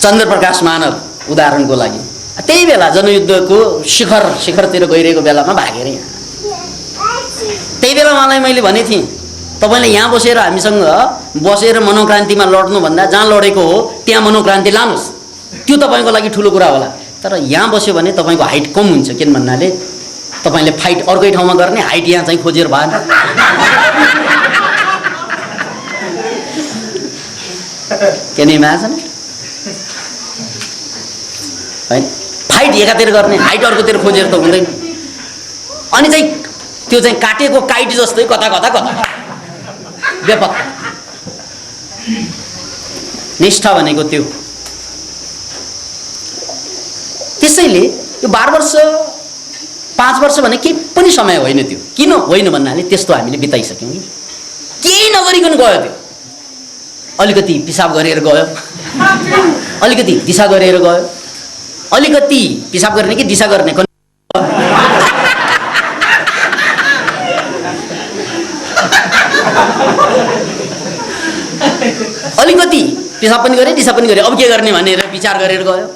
चन्द्रप्रकाश मानव उदाहरणको लागि त्यही बेला जनयुद्धको शिखरतिर गइरहेको बेलामा भागेर यहाँ। त्यही बेला उहाँलाई मैले भनेको थिएँ, तपाईँले यहाँ बसेर हामीसँग बसेर मनोक्रान्तिमा लड्नुभन्दा जहाँ लडेको हो त्यहाँ मनोक्रान्ति लानुहोस्, त्यो तपाईँको लागि ठुलो कुरा होला। तर यहाँ बस्यो भने तपाईँको हाइट कम हुन्छ। किन भन्नाले तपाईँले फाइट अर्कै ठाउँमा गर्ने, हाइट यहाँ चाहिँ खोजेर भएन। के नै माछ है, फाइट एकातिर गर्ने, हाइट अर्कोतिर खोजेर त हुँदैन। अनि चाहिँ त्यो चाहिँ काटेको काइट जस्तै कता कता कता बेपत्ता। निष्ठा भनेको त्यो। त्यसैले यो 12 वर्ष 5 वर्ष भने केही पनि समय होइन त्यो। किन होइन भन्नाले त्यस्तो हामीले बिताइसक्यौँ कि केही नगरिकन गयो त्यो। अलिकति पिसाब गरेर गयो, अलिकति दिशा गरेर गयो, अलिकति पिसाब गर्ने कि दिशा गर्ने अलिकति पिसाब पनि गरे दिशा पनि गरे, अब के गर्ने भनेर विचार गरेर गयो।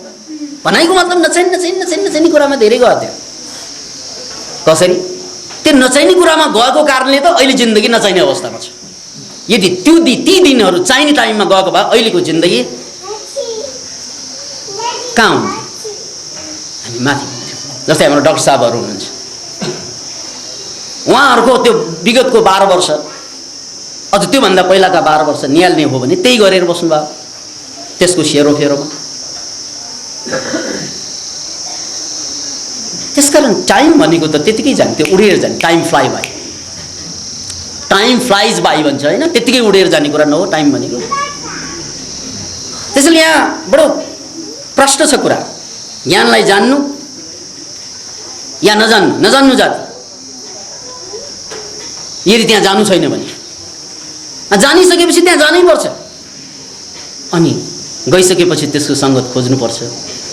भनाइको मतलब नचाहिने कुरामा धेरै गयो त्यो। कसरी? त्यो नचाहिने कुरामा गएको कारणले त अहिले जिन्दगी नचाहिने अवस्थामा छ। यदि ती दिनहरू चाहिने टाइममा गएको भए अहिलेको जिन्दगी कहाँ हुन्थ्यो? हामी माथि हुन्थ्यौँ। जस्तै हाम्रो डाक्टर साहबहरू हुनुहुन्छ, उहाँहरूको त्यो विगतको 12 वर्ष अझ त्योभन्दा पहिलाका 12 वर्ष निहाल्ने हो भने त्यही गरेर बस्नुभयो त्यसको सेरोफेरोमा। त्यसकारण टाइम भनेको त त्यतिकै जान्थ्यो, उडेर जाने। Time fly by, time flies by भन्छ होइन, त्यतिकै उडेर जाने कुरा नहो टाइम भनेको। त्यसैले यहाँ बडो प्रश्न छ कुरा, ज्ञानलाई जान्नु या नजान्नु, नजान्नु जाति। यदि त्यहाँ जानु छैन भने जानिसकेपछि त्यहाँ जानै पर्छ, अनि गइसकेपछि त्यसको सङ्गत खोज्नुपर्छ,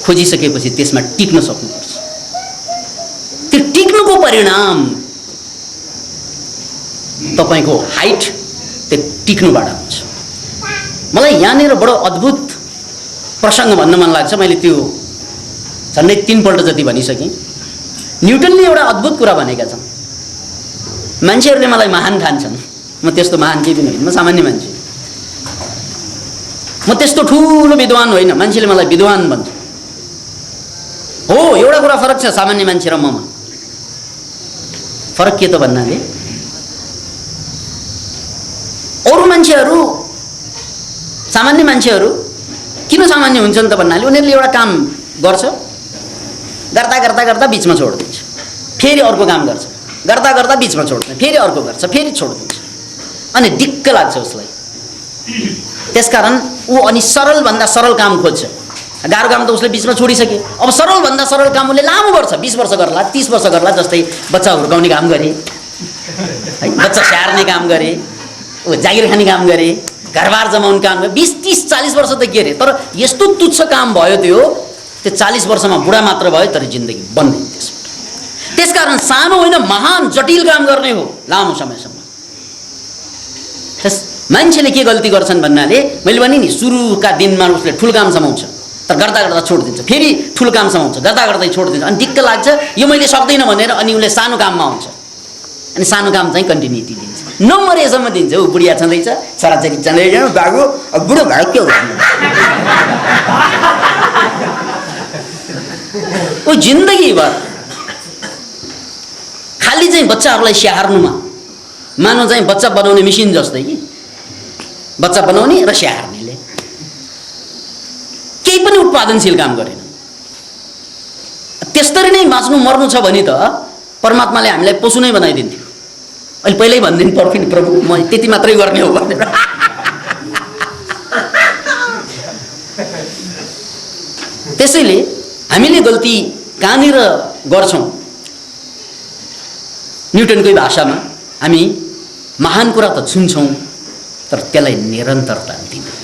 खोजिसकेपछि त्यसमा टिक्न सक्नुपर्छ। त्यो टिक्नुको परिणाम तपाईको हाइट त्यो टिक्नुबाट हुन्छ। मलाई यहाँनिर बडो अद्भुत प्रसङ्ग भन्न मन लाग्छ। मैले त्यो झन्डै 3 पल्ट जति भनिसकेँ। न्युटनले एउटा अद्भुत कुरा भनेका छन्। मान्छेहरूले मलाई महान ठान्छन्, म त्यस्तो महान केही पनि होइन, म सामान्य मान्छे। म त्यस्तो ठुलो विद्वान होइन, मान्छेले मलाई विद्वान भन्छ। हो, एउटा कुरा फरक छ सामान्य मान्छे र ममा। फरक के त भन्नाले अरू मान्छेहरू, सामान्य मान्छेहरू किन सामान्य हुन्छन् त भन्नाले उनीहरूले एउटा काम गर्छ, गर्दा गर्दा गर्दा बिचमा छोडिदिन्छ, फेरि अर्को काम गर्छ, गर्दा गर्दा बिचमा छोड्दैन, फेरि अर्को गर्छ, फेरि छोडिदिन्छ, अनि दिक्क लाग्छ उसलाई। त्यसकारण ऊ अनि सरलभन्दा सरल काम खोज्छ। गाह्रो काम त उसले बिचमा छोडिसके, अब सरलभन्दा सरल काम उसले लामो गर्छ, 20 वर्ष गर्ला, 30 वर्ष गर्ला। जस्तै बच्चा हुर्काउने काम गरे, बच्चा स्याहार्ने काम गरे, जागिर खाने काम गरे, घरबार जमाउने काम गरे, 20, 30, 40 वर्ष त के अरे। तर यस्तो तुच्छ काम भयो त्यो 40 वर्षमा बुढा मात्र भयो, तर जिन्दगी बन्दै त्यसबाट। त्यसकारण सानो होइन, महान जटिल काम गर्ने हो लामो समयसम्म। मान्छेले के गल्ती गर्छन् भन्नाले मैले भने नि, सुरुका दिनमा उसले ठुलो काम समाउँछ, तर गर्दा गर्दा छोडिदिन्छ, फेरि ठुलो काम समाउँछ, गर्दा गर्दै छोडिदिन्छ, अनि दिक्क लाग्छ यो मैले सक्दैन भनेर, अनि उसले सानो काममा आउँछ, अनि सानो काम चाहिँ कन्टिन्युटी दिन्छ, नमरेसम्म दिन्छ। ऊ बुढिया छँदैछ, छोराछोरी छँदैछ, बाबु अब बुढो भयो के गर्नु। ऊ जिन्दगीभर खालि चाहिँ बच्चाहरूलाई स्याहार्नुमा, मानव चाहिँ बच्चा बनाउने मेसिन जस्तै कि, बच्चा बनाउने र स्याहार्नेले केही पनि उत्पादनशील काम गरेन। त्यसरी नै बाँच्नु मर्नु छ भने त परमात्माले हामीलाई पशु नै बनाइदिन्थ्यो। अहिले पहिल्यै भनिदिनु पर्थ्यो नि, प्रभु म त्यति मात्रै गर्ने हो भनेर। त्यसैले हामीले गल्ती कहाँनिर गर्छौँ? न्युटनकै भाषामा हामी महान कुरा त छुन्छौँ, तर त्यसलाई निरन्तरता दिँदैन।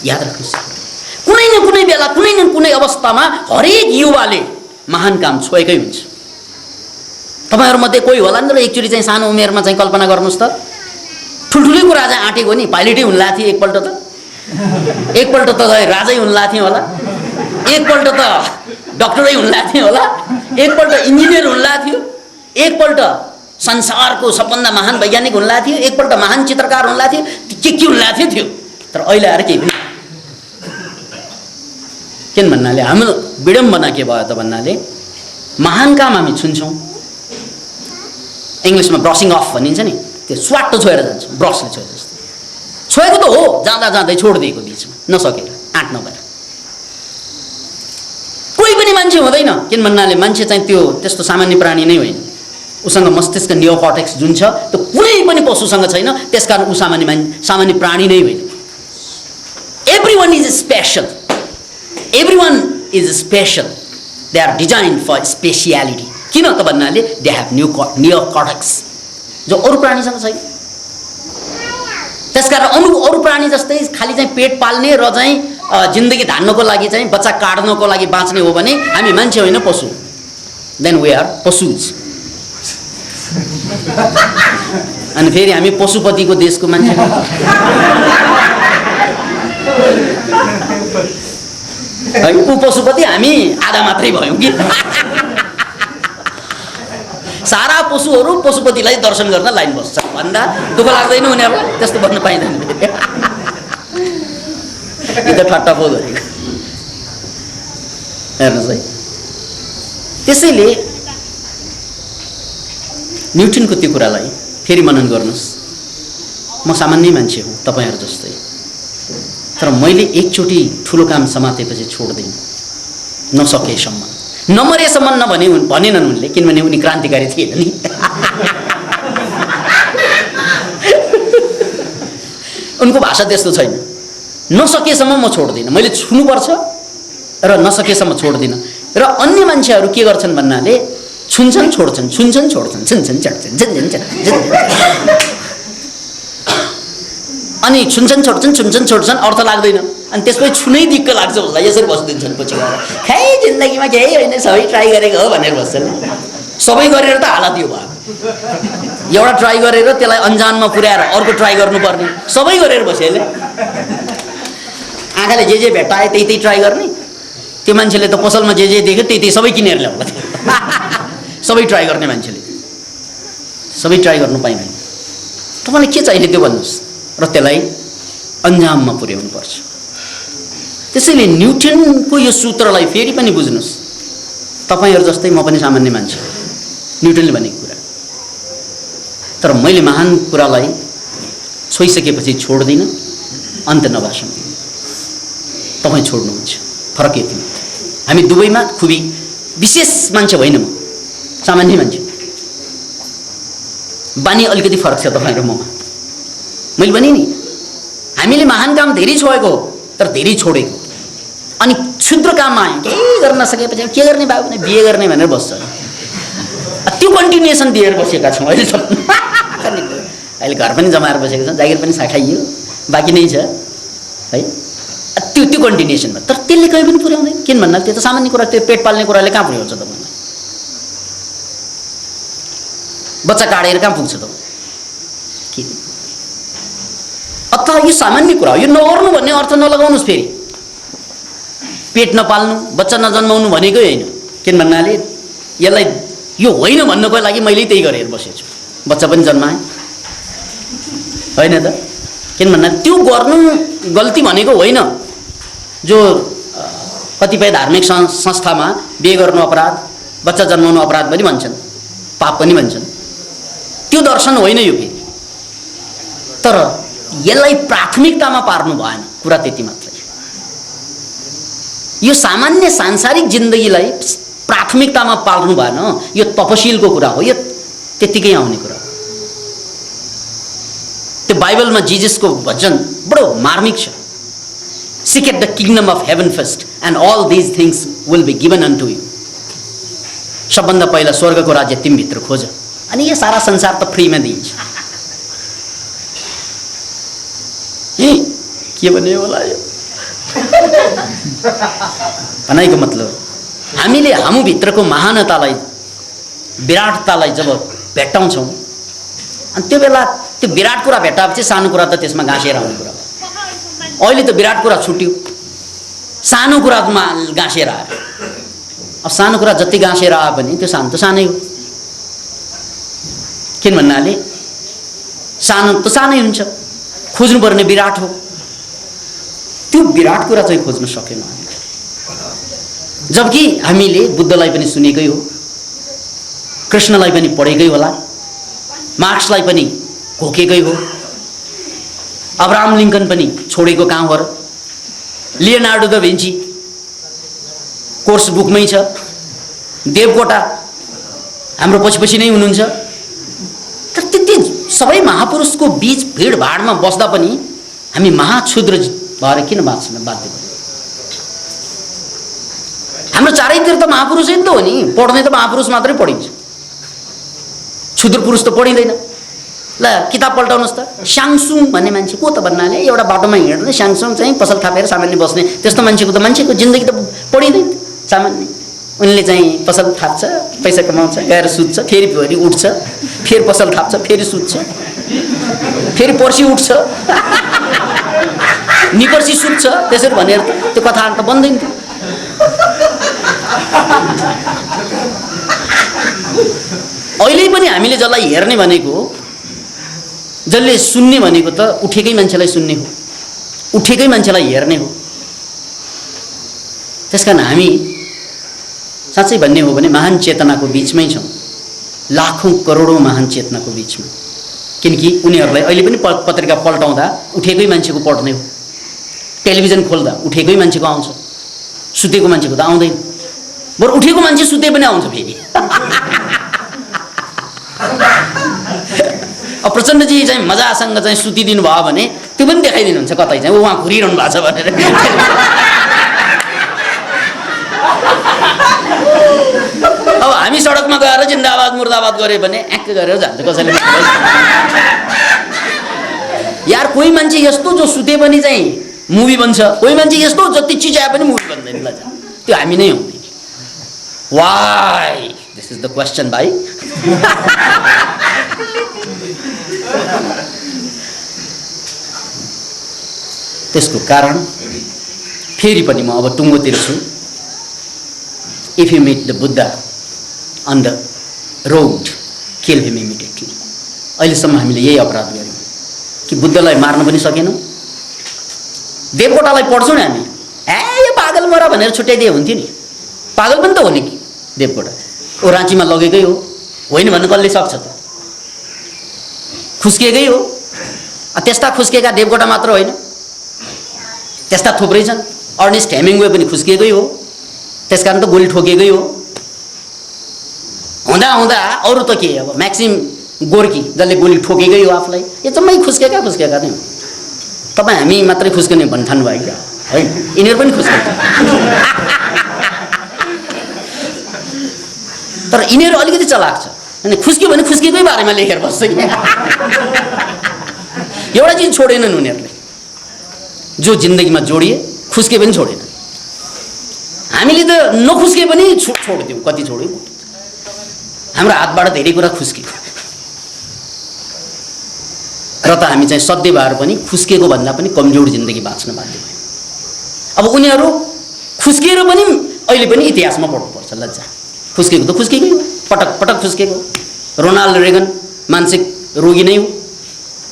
याद राख्नुहोस्, कुनै न कुनै बेला, कुनै न कुनै अवस्थामा हरेक युवाले महान काम छोएकै हुन्छ। तपाईँहरूमध्ये कोही होला नि त एकचोटि चाहिँ सानो उमेरमा चाहिँ कल्पना गर्नुहोस् त, ठुल्ठुलै कुरा चाहिँ आँटेको नि, पाइलटै हुन्ला थिए एकपल्ट त राजै हुन्ला थिए होला, एकपल्ट त डक्टरै हुन्ला थिए होला, एकपल्ट इन्जिनियर हुन्ला थियो, एकपल्ट संसारको सबभन्दा महान वैज्ञानिक हुन्ला थियो, एकपल्ट महान चित्रकार हुन्ला थियो, के हुन्ला थियो। तर अहिले आएर केही पनि किन भन्नाले हाम्रो विडम्बना के भयो त भन्नाले महान काम हामी छुन्छौँ। इङ्ग्लिसमा ब्रसिङ अफ भनिन्छ नि, त्यो स्वाट्टो छोएर जान्छ, ब्रसले छोएर जस्तो छोएको त हो, जाँदा जाँदै छोडिदिएको बिचमा नसकेर, आँट नभएर। कोही पनि मान्छे हुँदैन, किन भन्नाले मान्छे चाहिँ त्यो त्यस्तो सामान्य प्राणी नै होइन। उसँग मस्तिष्क नियोकर्टेक्स जुन छ त्यो कुनै पनि पशुसँग छैन, त्यसकारण ऊ सामान्य प्राणी नै होइन। Every Everyone is special. Everyone is special. They are designed for speciality. किन त भन्नाले they have neocortex जो अरू प्राणीसँग छैन। त्यसकारण अरू प्राणी जस्तै खाली चाहिँ पेट पाल्ने र चाहिँ जिन्दगी धान्नको लागि चाहिँ बच्चा काट्नको लागि बाँच्ने हो भने हामी मान्छे होइन पशु। देन वी आर पशुज। अनि फेरि हामी पशुपतिको देशको मान्छे। ऊ पशुपति हामी आधा मात्रै भयौँ कि। सारा पशुहरू पशुपतिलाई दर्शन गर्न लाइन बस्छ भन्दा दुःख लाग्दैन उनीहरूलाई? त्यस्तो भन्न पाइँदैन। यो त ठट्टा पो गरेको हेर्नुहोस् है। त्यसैले न्युटनको त्यो कुरालाई फेरि मनन गर्नुहोस्। म सामान्य मान्छे हुँ तपाईँहरू जस्तै, तर मैले एकचोटि ठुलो काम समातेपछि छोड्दिनँ नसकेसम्म, नमरेसम्म भनेनन् उनले, किनभने उनी क्रान्तिकारी थिएन नि। उनको भाषा त्यस्तो छैन। नसकेसम्म म छोड्दिनँ, मैले छुनुपर्छ र नसकेसम्म छोड्दिनँ। र अन्य मान्छेहरू के गर्छन् भन्नाले छुन्छन् छोड्छन्, छुन्छन् छोड्छन्, छुन्छन् चढ्छन्, झन्झन चढ्छन्, अनि छुन्छन् छोड्छन् अर्थ लाग्दैन। अनि त्यसपछि छुनै दिक्क लाग्छ उसलाई, यसरी बसिदिन्छन् पछि गएर। खै जिन्दगीमा केही होइन, सबै ट्राई गरेको हो भनेर बस्छन्। सबै गरेर त हालत यो भयो। एउटा ट्राई गरेर त्यसलाई अन्जानमा पुर्याएर अर्को ट्राई गर्नुपर्ने, सबै गरेर बस्यो अहिले। आँखाले जे भेट्टाए त्यही ट्राई गर्ने। त्यो मान्छेले त पसलमा जे देख्यो त्यही सबै किनेर ल्याउला। सबै ट्राई गर्ने मान्छेले सबै ट्राई गर्नु पाइँदैन। तपाईँलाई के चाहिने त्यो भन्नुहोस् र त्यसलाई अन्जाममा पुर्याउनु पर्छ। त्यसैले न्युटनको यो सूत्रलाई फेरि पनि बुझ्नुहोस्। तपाईँहरू जस्तै म पनि सामान्य मान्छे, न्युटनले भनेको कुरा। तर मैले महान कुरालाई छोइसकेपछि छोड्दिनँ अन्त नभएसम्म। तपाईँ छोड्नुहुन्छ, फरक यति मात्र। हामी दुवैमा खुबी विशेष मान्छे होइन, म सामान्य मान्छे। बानी अलिकति फरक छ तपाईँ र ममा। मैले भने नि हामीले महान काम धेरै छोएको हो, तर धेरै छोडेको। अनि क्षुद्र काममा आयो, केही गर्न नसकेपछि के गर्ने बाबु भने बिहे गर्ने भनेर बस्छ। त्यो कन्टिन्युएसन दिएर बसेका छौँ अहिले। अहिले घर पनि जमाएर बसेको छ, जागिर पनि खाइयो, बाँकी नै छ है। त्यो कन्टिन्युएसनमा, तर त्यसले कहीँ पनि पुर्याउँदैन। किन भन्नाले त्यो त सामान्य कुरा, त्यो पेट पाल्ने कुराले कहाँ पुर्याउँछ तपाईँलाई? बच्चा काटेर कहाँ पुग्छ त? अथवा यो सामान्य कुरा हो, यो नगर्नु भन्ने अर्थ नलगाउनुहोस्। फेरि पेट नपाल्नु, बच्चा नजन्माउनु भनेकै होइन। किन भन्नाले यसलाई यो होइन भन्नको लागि मैले त्यही गरेर बसेको छु। बच्चा पनि जन्माएँ होइन त? किन भन्नाले त्यो गर्नु गल्ती भनेको होइन। जो कतिपय धार्मिक संस्थामा बिहे गर्नु अपराध, बच्चा जन्माउनु अपराध पनि भन्छन्, पाप पनि भन्छन्। त्यो दर्शन होइन यो फेरि। तर यसलाई प्राथमिकतामा पार्नु भएन, कुरा त्यति मात्रै। यो सामान्य सांसारिक जिन्दगीलाई प्राथमिकतामा पार्नु भएन, यो तपशीलको कुरा हो, यो त्यतिकै आउने कुरा हो। त्यो बाइबलमा जिजसको वचन बडो मार्मिक छ। Seek the kingdom of heaven first and all these things will be given unto you. सबभन्दा पहिला स्वर्गको राज्य तिमीभित्र खोज, अनि यो सारा संसार त फ्रीमा दिइन्छ। के भने होला यो भनाइको मतलब हामीले हामीभित्रको महानतालाई, विराटतालाई जब भेट्टाउँछौँ, अनि त्यो बेला त्यो विराट कुरा भेट्टाएपछि सानो कुरा त त्यसमा गाँसेर आउने कुरा हो। अहिले त विराट कुरा छुट्यो, सानो कुरामा गाँसेर आयो। अब सानो कुरा जति गाँसेर आयो भने त्यो सानो त सानै हो। किन भन्नाले सानो त सानै हुन्छ, खोज्नुपर्ने विराट हो। त्यो विराट कुरा चाहिँ खोज्न सकेन हामीले। जबकि हामीले बुद्धलाई पनि सुनेकै हो, कृष्णलाई पनि पढेकै होला, मार्क्सलाई पनि घोकेकै हो, अब्राहम लिङ्कन पनि छोडेको कहाँ हो र? लियोनार्डो दा भिन्ची कोर्स बुकमै छ, देवकोटा हाम्रो पछि नै हुनुहुन्छ। तर त्यति सबै महापुरुषको बीच भिडभाडमा बस्दा पनि हामी महाक्षुद्र भएर किन बाँच्न बाध्य भयो? हाम्रो चारैतिर त महापुरुषै त हो नि, पढ्ने त महापुरुष मात्रै पढिन्छ, क्षुद्र पुरुष त पढिँदैन। ल किताब पल्टाउनुहोस् त, स्याङसुङ भन्ने मान्छे को त भन्नाले एउटा बाटोमा हिँड्ने स्याङसुङ चाहिँ पसल थापेर सामान्य बस्ने त्यस्तो मान्छेको त मान्छेको जिन्दगी त पढिँदैन सामान्य। उनले चाहिँ पसल थाप्छ, पैसा कमाउँछ, गएर सुत्छ, फेरि भोलि उठ्छ, फेरि पसल थाप्छ, फेरि सुत्छ, फेरि पर्सि उठ्छ, निपर्सि सुत्छ, त्यसरी भनेर त्यो कथा त बन्दैन थियो। अहिले पनि हामीले जसलाई हेर्ने भनेको, जसले सुन्ने भनेको त उठेकै मान्छेलाई सुन्ने हो, उठेकै मान्छेलाई हेर्ने हो। त्यसकारण हामी साँच्चै भन्ने हो भने महान चेतनाको बिचमै छौँ, लाखौँ करोडौँ महान चेतनाको बिचमा। किनकि उनीहरूलाई अहिले पनि पत्रिका पल्टाउँदा उठेकै मान्छेको पढ्ने हो, टेलिभिजन खोल्दा उठेकै मान्छेको आउँछ, सुतेको मान्छेको त आउँदैन। बरु उठेको मान्छे सुते पनि आउँछ फेरि। अब प्रचण्डजी चाहिँ मजासँग चाहिँ सुतिदिनु भयो भने त्यो पनि देखाइदिनुहुन्छ कतै चाहिँ उहाँ घुरिरहनु भएको छ भनेर। अब हामी सडकमा गएर जिन्दाबाद मुर्दाबाद गऱ्यो भने एक्क गरेर जान्छ कसैले। यार कोही मान्छे यस्तो जो सुते पनि चाहिँ मुभी बन्छ, कोही मान्छे यस्तो जति चिच्याए पनि मुभी बन्दैन ल, त्यो हामी नै हौँ। Why this is the question भाइ। त्यसको कारण फेरि पनि म अब टुङ्गोतिर छु। If you meet the Buddha on the road kill him immediately. अहिलेसम्म हामीले यही अपराध गऱ्यौँ कि बुद्धलाई मार्न पनि सकेनौँ। देवकोटालाई पढ्छौँ नि हामी, यो पागल मरा भनेर छुट्याइदिए हुन्थ्यो नि। पागल पनि त हो नि कि देवकोटा, ओ राँचीमा लगेकै हो, होइन भन्नु कसले सक्छ त? खुस्किएकै हो। त्यस्ता खुस्किएका देवकोटा मात्र होइन, त्यस्ता थुप्रै छन्। अर्नेस्ट हेमिङवे पनि खुस्किएकै हो, त्यसकारण त गोली ठोकिएकै हो। हुँदा हुँदा अरू त के, अब म्याक्सिम गोर्की जसले गोली ठोकेकै हो आफूलाई, यो जम्मै खुस्केका नै हो। तपाईँ हामी मात्रै खुस्किने भन्ठानु भयो क्या? होइन, यिनीहरू पनि खुस्किन्छ। तर यिनीहरू अलिकति चलाक छ, अनि खुस्क्यो भने खुस्केकै बारेमा लेखेर बस्छ कि। एउटा चिज छोडेनन् उनीहरूले, जो जिन्दगीमा जोडिए खुस्के पनि छोडेन। हामीले त नखुस्के पनि छोडिदिउँ, कति छोड्यौँ। हाम्रो हातबाट धेरै कुरा खुस्क्यो र त हामी चाहिँ सधैँ भएर पनि खुस्किएको भन्दा पनि कमजोर जिन्दगी बाँच्न बाध्य भयो। अब उनीहरू खुस्किएर पनि अहिले पनि इतिहासमा पढ्नुपर्छ। लज्जा, खुस्केको त खुस्केकै हो, पटक पटक खुस्केको। रोनाल्ड रेगन मानसिक रोगी नै हो,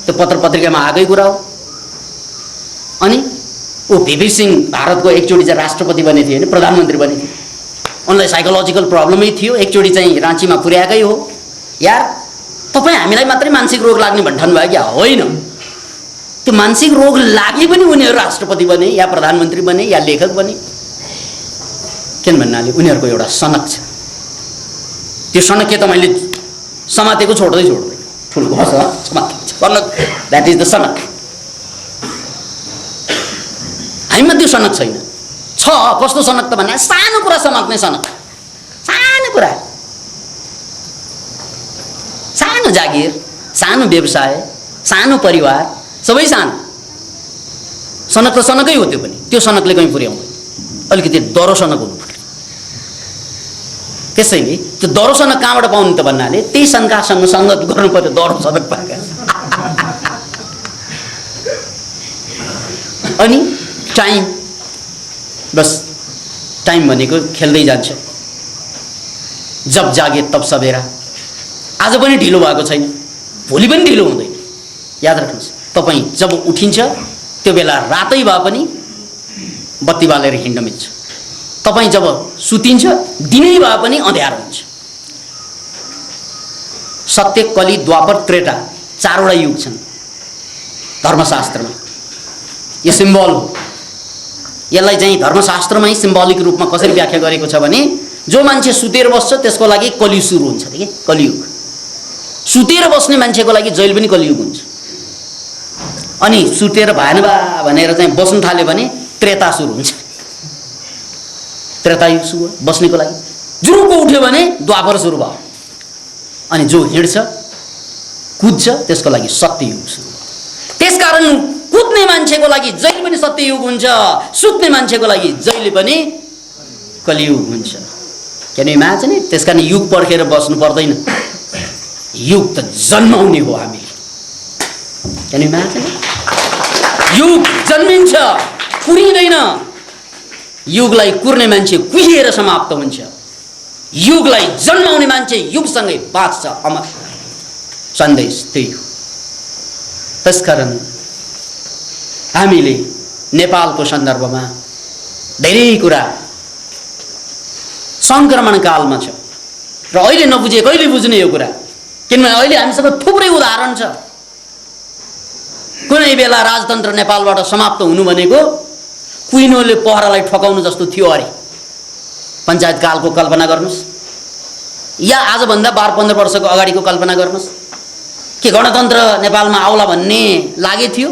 त्यो पत्र पत्रिकामा आएकै कुरा हो। अनि ऊ भिपी सिंह भारतको एकचोटि चाहिँ राष्ट्रपति बने थियो होइन, प्रधानमन्त्री बने थियो। उनलाई साइकोलोजिकल प्रब्लमै थियो, एकचोटि चाहिँ राँचीमा पुर्याएकै हो। यार तपाईँ हामीलाई मात्रै मानसिक रोग लाग्ने भन्ठानु भयो क्या? होइन, त्यो मानसिक रोग लागे पनि उनीहरू राष्ट्रपति बने या प्रधानमन्त्री बने या लेखक बने। किन भन्नाले उनीहरूको एउटा सनक छ। त्यो सनक के त मैले समातेको छोड्दै ठुलो सनक, द्याट इज द सनक। हामीमा त्यो सनक छैन। छ कस्तो सनक त भन्दा सानो कुरा समात्ने सनक, सानो कुरा, सानो जागिर, सानो व्यवसाय, सानो परिवार, सबै सानो। सनक त सनकै हो, त्यो पनि त्यो सनकले कहीँ पुर्याउँदैन। अलिकति दरो सनक हुनु पर्यो। त्यसैले त्यो दरो सनक कहाँबाट पाउने त भन्नाले त्यही सनकासँग सङ्गत गर्नु पर्यो, दरो सनक पाएका। अनि टाइम, बस टाइम भनेको खेल्दै जान्छ। जब जागे तब सबेरा। आज पनि ढिलो भएको छैन, भोलि पनि ढिलो हुँदैन। याद राख्नुहोस्, तपाईँ जब उठिन्छ त्यो बेला रातै भए पनि बत्ती बालेर हिँड्न मिल्छ। तपाईँ जब सुतिन्छ दिनै भए पनि अँध्यारो हुन्छ। सत्य, कली, द्वापर, त्रेता, चारवटा युग छन् धर्मशास्त्रमा। यो सिम्बल हो। यसलाई चाहिँ धर्मशास्त्रमै सिम्बलिक रूपमा कसरी व्याख्या गरेको छ भने जो मान्छे सुतेर बस्छ त्यसको लागि कलियुग सुरु हुन्छ। के कलियुग? सुतेर बस्ने मान्छेको लागि जहिले पनि कलियुग हुन्छ। अनि सुतेर भएन बा भनेर चाहिँ बस्न थाल्यो भने त्रेता सुरु हुन्छ। त्रेता युग सुरु बस्नेको लागि। जुरुको उठ्यो भने द्वापर सुरु भयो। अनि जो हिँड्छ कुद्छ त्यसको लागि सत्ययुग सुरु भयो। त्यसकारण कुद्ने मान्छेको लागि जहिले पनि सत्ययुग हुन्छ, सुत्ने मान्छेको लागि जहिले पनि कलियुग हुन्छ। Can you imagine it? त्यसकारण युग पर्खेर बस्नु पर्दैन, युग त जन्माउने हो हामीले। Can you imagine? युग जन्मिन्छ, कुरिँदैन। युगलाई कुर्ने मान्छे कुहिएर समाप्त हुन्छ। युगलाई जन्माउने मान्छे युगसँगै बाँच्छ, अमर। सन्देश त्यही हो। त्यसकारण हामीले नेपालको सन्दर्भमा धेरै कुरा सङ्क्रमण कालमा छ र अहिले नबुझे कहिले बुझ्ने यो कुरा? किनभने अहिले हामीसँग थुप्रै उदाहरण छ। कुनै बेला राजतन्त्र नेपालबाट समाप्त हुनु भनेको कुइनोले पहरालाई ठोकाउनु जस्तो थियो अरे। पञ्चायत कालको कल्पना गर्नुहोस्, या आजभन्दा 12-15 वर्षको अगाडिको कल्पना गर्नुहोस्। के गणतन्त्र नेपालमा आउला भन्ने लागे थियो?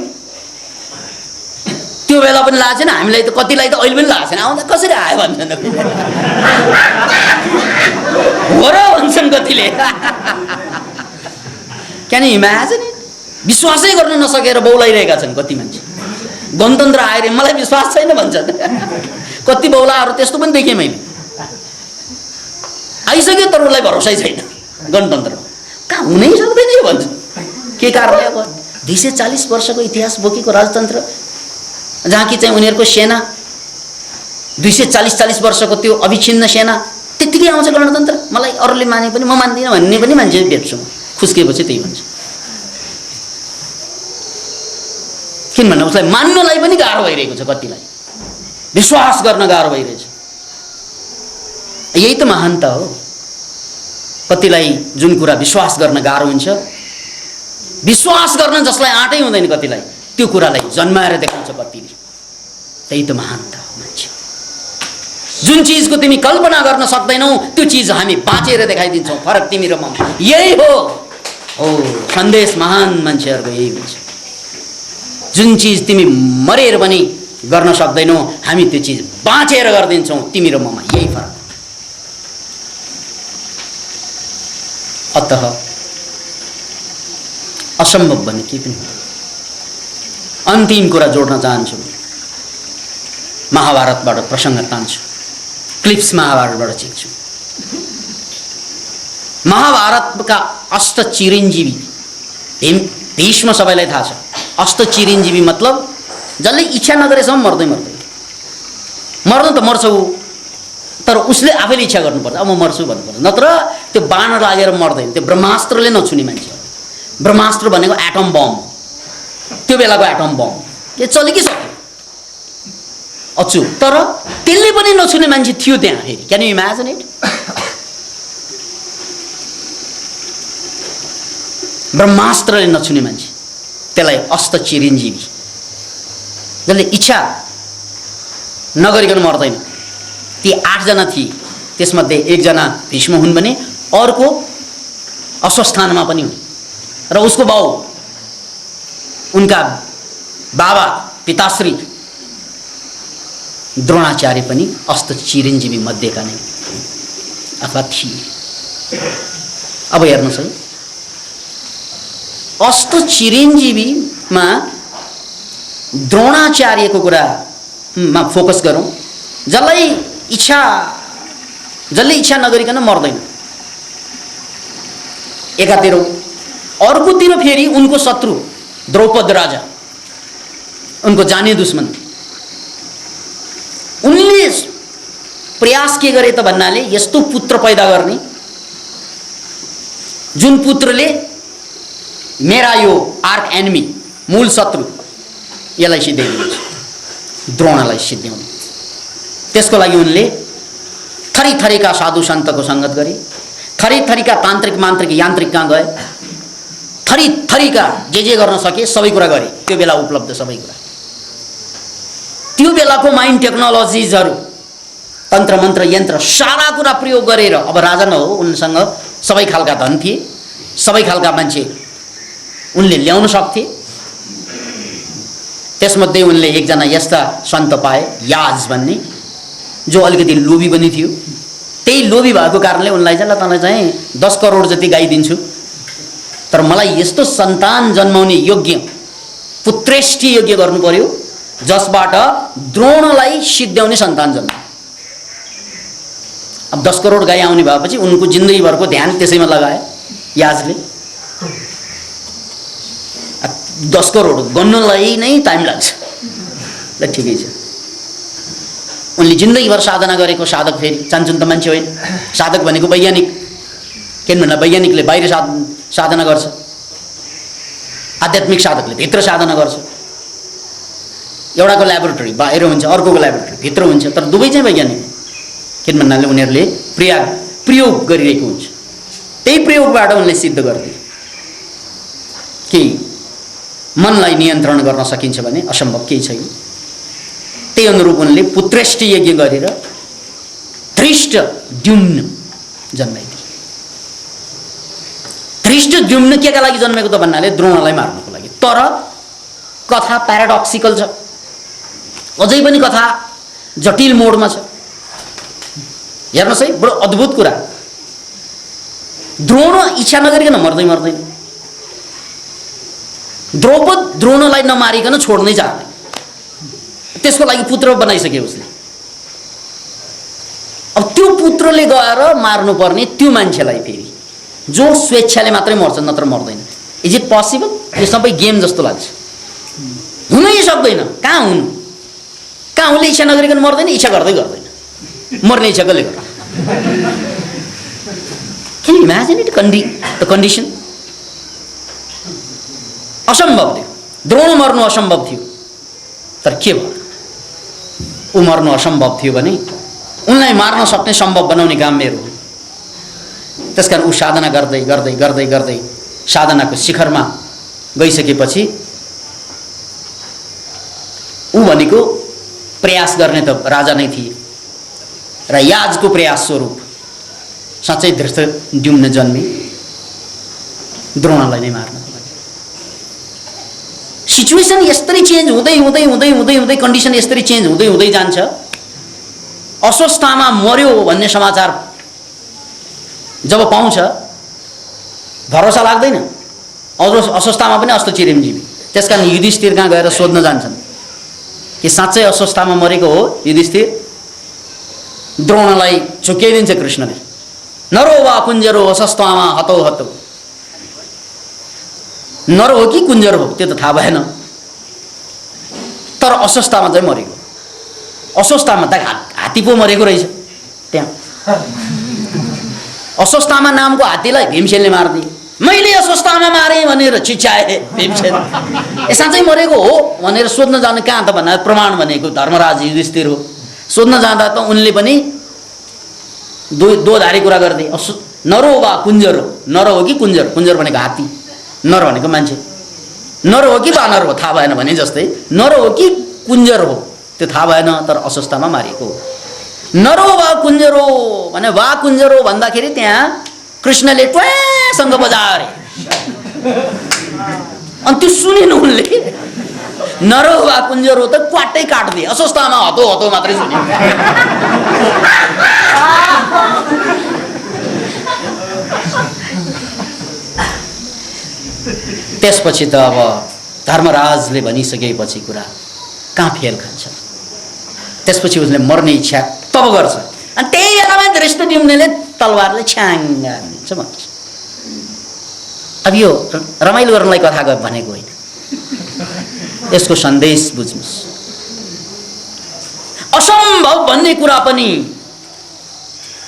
त्यो बेला पनि लागेको छैन। हामीलाई त कतिलाई त अहिले पनि लागेको छैन। आउँदा कसरी आयो भन्छन्, हो र भन्छन् कतिले। Can you imagine? विश्वासै गर्न नसकेर बौलाइरहेका छन् कति मान्छे। गणतन्त्र आएर मलाई विश्वास छैन भन्छन्। कति बौलाहरू त्यस्तो पनि देखेँ मैले। आइसक्यो तर उसलाई भरोसै छैन गणतन्त्र। कहाँ हुनै सक्दैन यो भन्छ। के कारणले? अब 240 वर्षको इतिहास बोकेको राजतन्त्र, जहाँ कि चाहिँ उनीहरूको सेना 240 वर्षको त्यो अविच्छिन्न सेना, त्यतिकै आउँछ गणतन्त्र। मलाई अरूले माने पनि म मान्दिनँ भन्ने पनि मान्छे भेट्छु म। खुस्किएपछि त्यही भन्छ। किनभने उसलाई मान्नलाई पनि गाह्रो भइरहेको छ, कतिलाई विश्वास गर्न गाह्रो भइरहेछ। यही त महानता हो। कतिलाई जुन कुरा विश्वास गर्न गाह्रो हुन्छ, विश्वास गर्न जसलाई आँटै हुँदैन कतिलाई, त्यो कुरालाई जन्माएर देखाउँछ कतिले। त्यही त महानता हो मान्छे। जुन चिजको तिमी कल्पना गर्न सक्दैनौ त्यो चिज हामी बाँचेर देखाइदिन्छौँ। फरक तिमी र म यही हो। सन्देश महान मान्छेहरूको यही हुन्छ। जुन चिज तिमी मरेर पनि गर्न सक्दैनौ हामी त्यो चिज बाँचेर गरिदिन्छौँ। तिमी र ममा यही फरक। अतः असम्भव भन्ने केही पनि हुँदैन। अन्तिम कुरा जोड्न चाहन्छु। महाभारतबाट प्रसङ्ग तान्छु, क्लिप्स महाभारतबाट चिक्छु। महाभारतका अष्ट चिरञ्जीवी भीष्म सबैलाई थाहा छ। अष्ट चिरञ्जीवी मतलब जसले इच्छा नगरेसम्म मर्दै मर्दैन। मर्नु त मर्छ ऊ, तर उसले आफैले इच्छा गर्नुपर्छ, अब म मर्छु भन्नुपर्छ। नत्र त्यो बाण लागेर मर्दैन। त्यो ब्रह्मास्त्रले नछुने मान्छे। ब्रह्मास्त्र भनेको एटम बम, त्यो बेलाको एटम बम। यो चल्यो कि सक्यो अचु, तर त्यसले पनि नछुने मान्छे थियो त्यहाँ फेरि। Can you imagine it? ब्रह्मास्त्रले नछुने मान्छे, त्यसलाई अष्ट चिरञ्जीवी, जसले इच्छा नगरिकन मर्दैन। ती 8 जना थिए। त्यसमध्ये 1 जना भीष्म हुन् भने अर्को अश्वस्थानमा पनि हुन्। र उसको बाउ, उनका बाबा पिताश्री द्रोणाचार्य पनि अष्ट चिरञ्जीवी मध्येका नै अथवा थिए। अब हेर्नुहोस् है, अष्ट चिरञ्जीवीमा द्रोणाचार्यको कुरामा फोकस गरौँ। जसले इच्छा नगरिकन मर्दैन एकातिर। अर्कोतिर फेरि उनको शत्रु द्रौपदी राजा, उनको जाने दुश्मन, उनले प्रयास के गरे त भन्नाले यस्तो पुत्र पैदा गर्ने जुन पुत्रले मेरा यो आर्क एनिमी, मूल शत्रु, यसलाई सिद्ध्याइदिन्छ, द्रोणलाई सिद्ध्याउने। त्यसको लागि उनले थरी थरीका साधु सन्तको सङ्गत गरे, थरी थरीका तान्त्रिक मान्त्रिक यान्त्रिक कहाँ गए, थरी थरीका जे गर्न सके सबै कुरा गरे। त्यो बेला उपलब्ध सबै कुरा, त्यो बेलाको माइन्ड टेक्नोलोजिजहरू, तन्त्र मन्त्र यन्त्र सारा कुरा प्रयोग गरेर, अब राजा न हो, उनसँग सबै खालका धन थिए, सबै खालका मान्छे उनले ल्याउन सक्थे। त्यसमध्ये उनले एकजना यस्ता सन्त पाए, याज भन्ने, जो अलिकति लोभी पनि थियो। त्यही लोभी भएको कारणले उनलाई चाहिँ ल तँलाई चाहिँ 10 करोड जति गाई दिन्छु, तर मलाई यस्तो सन्तान जन्माउने योग्य, पुत्रेष्टि योग्य गर्नु पर्यो जसबाट द्रोणलाई सिद्ध्याउने सन्तान जन्म। अब 10 करोड गाई आउने भएपछि उनको जिन्दगीभरको ध्यान त्यसैमा लगाए याजले। 10 करोड गन्नलाई नै टाइम लाग्छ, ल ठिकै छ। उनले जिन्दगीभर साधना गरेको साधक, फेरि चान्चुन त मान्छे होइन, साधक भनेको वैज्ञानिक। किन भन्दा वैज्ञानिकले बाहिर साधना गर्छ, आध्यात्मिक साधकले भित्र साधना गर्छ। एउटाको ल्याबोरेटरी बाहिर हुन्छ, अर्कोको ल्याबोरेटरी भित्र हुन्छ, तर दुवै चाहिँ वैज्ञानिक। किन भन्नाले उनीहरूले प्रयोग गरिरहेको हुन्छ। त्यही प्रयोगबाट उनले सिद्ध गर्थे कि मनलाई नियन्त्रण गर्न सकिन्छ भने असम्भव केही छैन। त्यही अनुरूप उनले पुत्रेष्टि यज्ञ गरेर धृष्टद्युम्न जन्माइदिए। धृष्टद्युम्न केका लागि जन्मेको त भन्नाले द्रोणलाई मार्नको लागि। तर कथा प्याराडक्सिकल छ, अझै पनि कथा जटिल मोडमा छ। हेर्नुहोस् है, बडो अद्भुत कुरा। द्रोण इच्छा नगरिकन मर्दैन। द्रौपद द्रोणलाई नमारिकन छोड्नै चाहदैन, त्यसको लागि पुत्र बनाइसके उसले। अब त्यो पुत्रले गएर मार्नुपर्ने त्यो मान्छेलाई फेरि जो स्वेच्छाले मात्रै मर्छ, नत्र मर्दैन। Is it possible? यो सबै गेम जस्तो लाग्छ, हुनै सक्दैन। कहाँ हुनु? कहाँ उसले इच्छा नगरिकन मर्दैन, इच्छा गर्दै गर्दैन, मर्ने इच्छा कसले गर्छ? Can you imagine it? The condition? असम्भव थियो। द्रोण मर्नु असम्भव थियो, तर के भयो? ऊ मर्नु असम्भव थियो भने उनलाई मार्न सक्ने सम्भव बनाउने काम मेरो हो। त्यसकारण ऊ साधना गर्दै गर्दै गर्दै गर्दै साधनाको शिखरमा गइसकेपछि ऊ भनेको प्रयास गर्ने त राजा नै थिए, र याजको प्रयास स्वरूप साँच्चै धृष्टद्युम्न जन्मे द्रोणलाई नै मार्नको लागि। सिचुएसन यस्तरी चेन्ज हुँदै हुँदै हुँदै हुँदै हुँदै कन्डिसन यस्तरी चेन्ज हुँदै हुँदै जान्छ। अश्वत्थामा मर्यो भन्ने समाचार जब पाउँछ भरोसा लाग्दैन। अश्वत्थामा पनि अस्तो चिरञ्जीवी। त्यसकारण युधिष्ठिर कहाँ गएर सोध्न जान्छन् कि साँच्चै अश्वत्थामा मरेको हो युधिष्ठिर? द्रोणलाई छुक्याइदिन्छ कृष्णले। नरो वा कुञ्जरो अश्वत्थामा हतौ हतौ। नर हो कि कुञ्जर हो त्यो त थाहा भएन, तर अश्वत्थामा चाहिँ मरेको। अश्वत्थामा त हात्ती पो मरेको रहेछ त्यहाँ। अश्वत्थामा नामको हात्तीलाई भीमसेनले मारिदिए। मैले अश्वत्थामा मारेँ भनेर चिच्याए भीमसेन। साँच्चै मरेको हो भनेर सोध्न जानु कहाँ त भन्दा प्रमाण भनेको धर्मराज युधिष्ठिर हो। सोध्न जाँदा त उनले पनि दोधारी कुरा गर्दै नरो वा कुञ्जरो। नर हो कि कुञ्जर? कुञ्जर भनेको हात्ती, नर भनेको मान्छे। नर हो कि बानर हो थाहा भएन भने जस्तै नर हो कि कुञ्जर हो त्यो थाहा भएन, तर अश्वत्थामा मारिएको। नरो वा कुञ्जरो भने वा कुञ्जरो भन्दाखेरि त्यहाँ कृष्णले ट्वासँग बजारे अनि त्यो सुनेन उनले। नरो वा कुञ्जरो त क्वाटै काट्दिए, अश्वत्थामा हतो हतो मात्रै सुने। त्यसपछि त अब धर्मराजले भनिसकेपछि कुरा कहाँ फेल खान्छ। त्यसपछि उसले मर्ने इच्छा तब गर्छ, अनि त्यही बेलामा धृष्टद्युम्नले तलवारले छ्याङ्ग हानिदिन्छ भन्छ। अब यो रमाइलो गर्नलाई कथा भनेको होइन, यसको सन्देश बुझ्नुहोस्। असम्भव भन्ने कुरा पनि,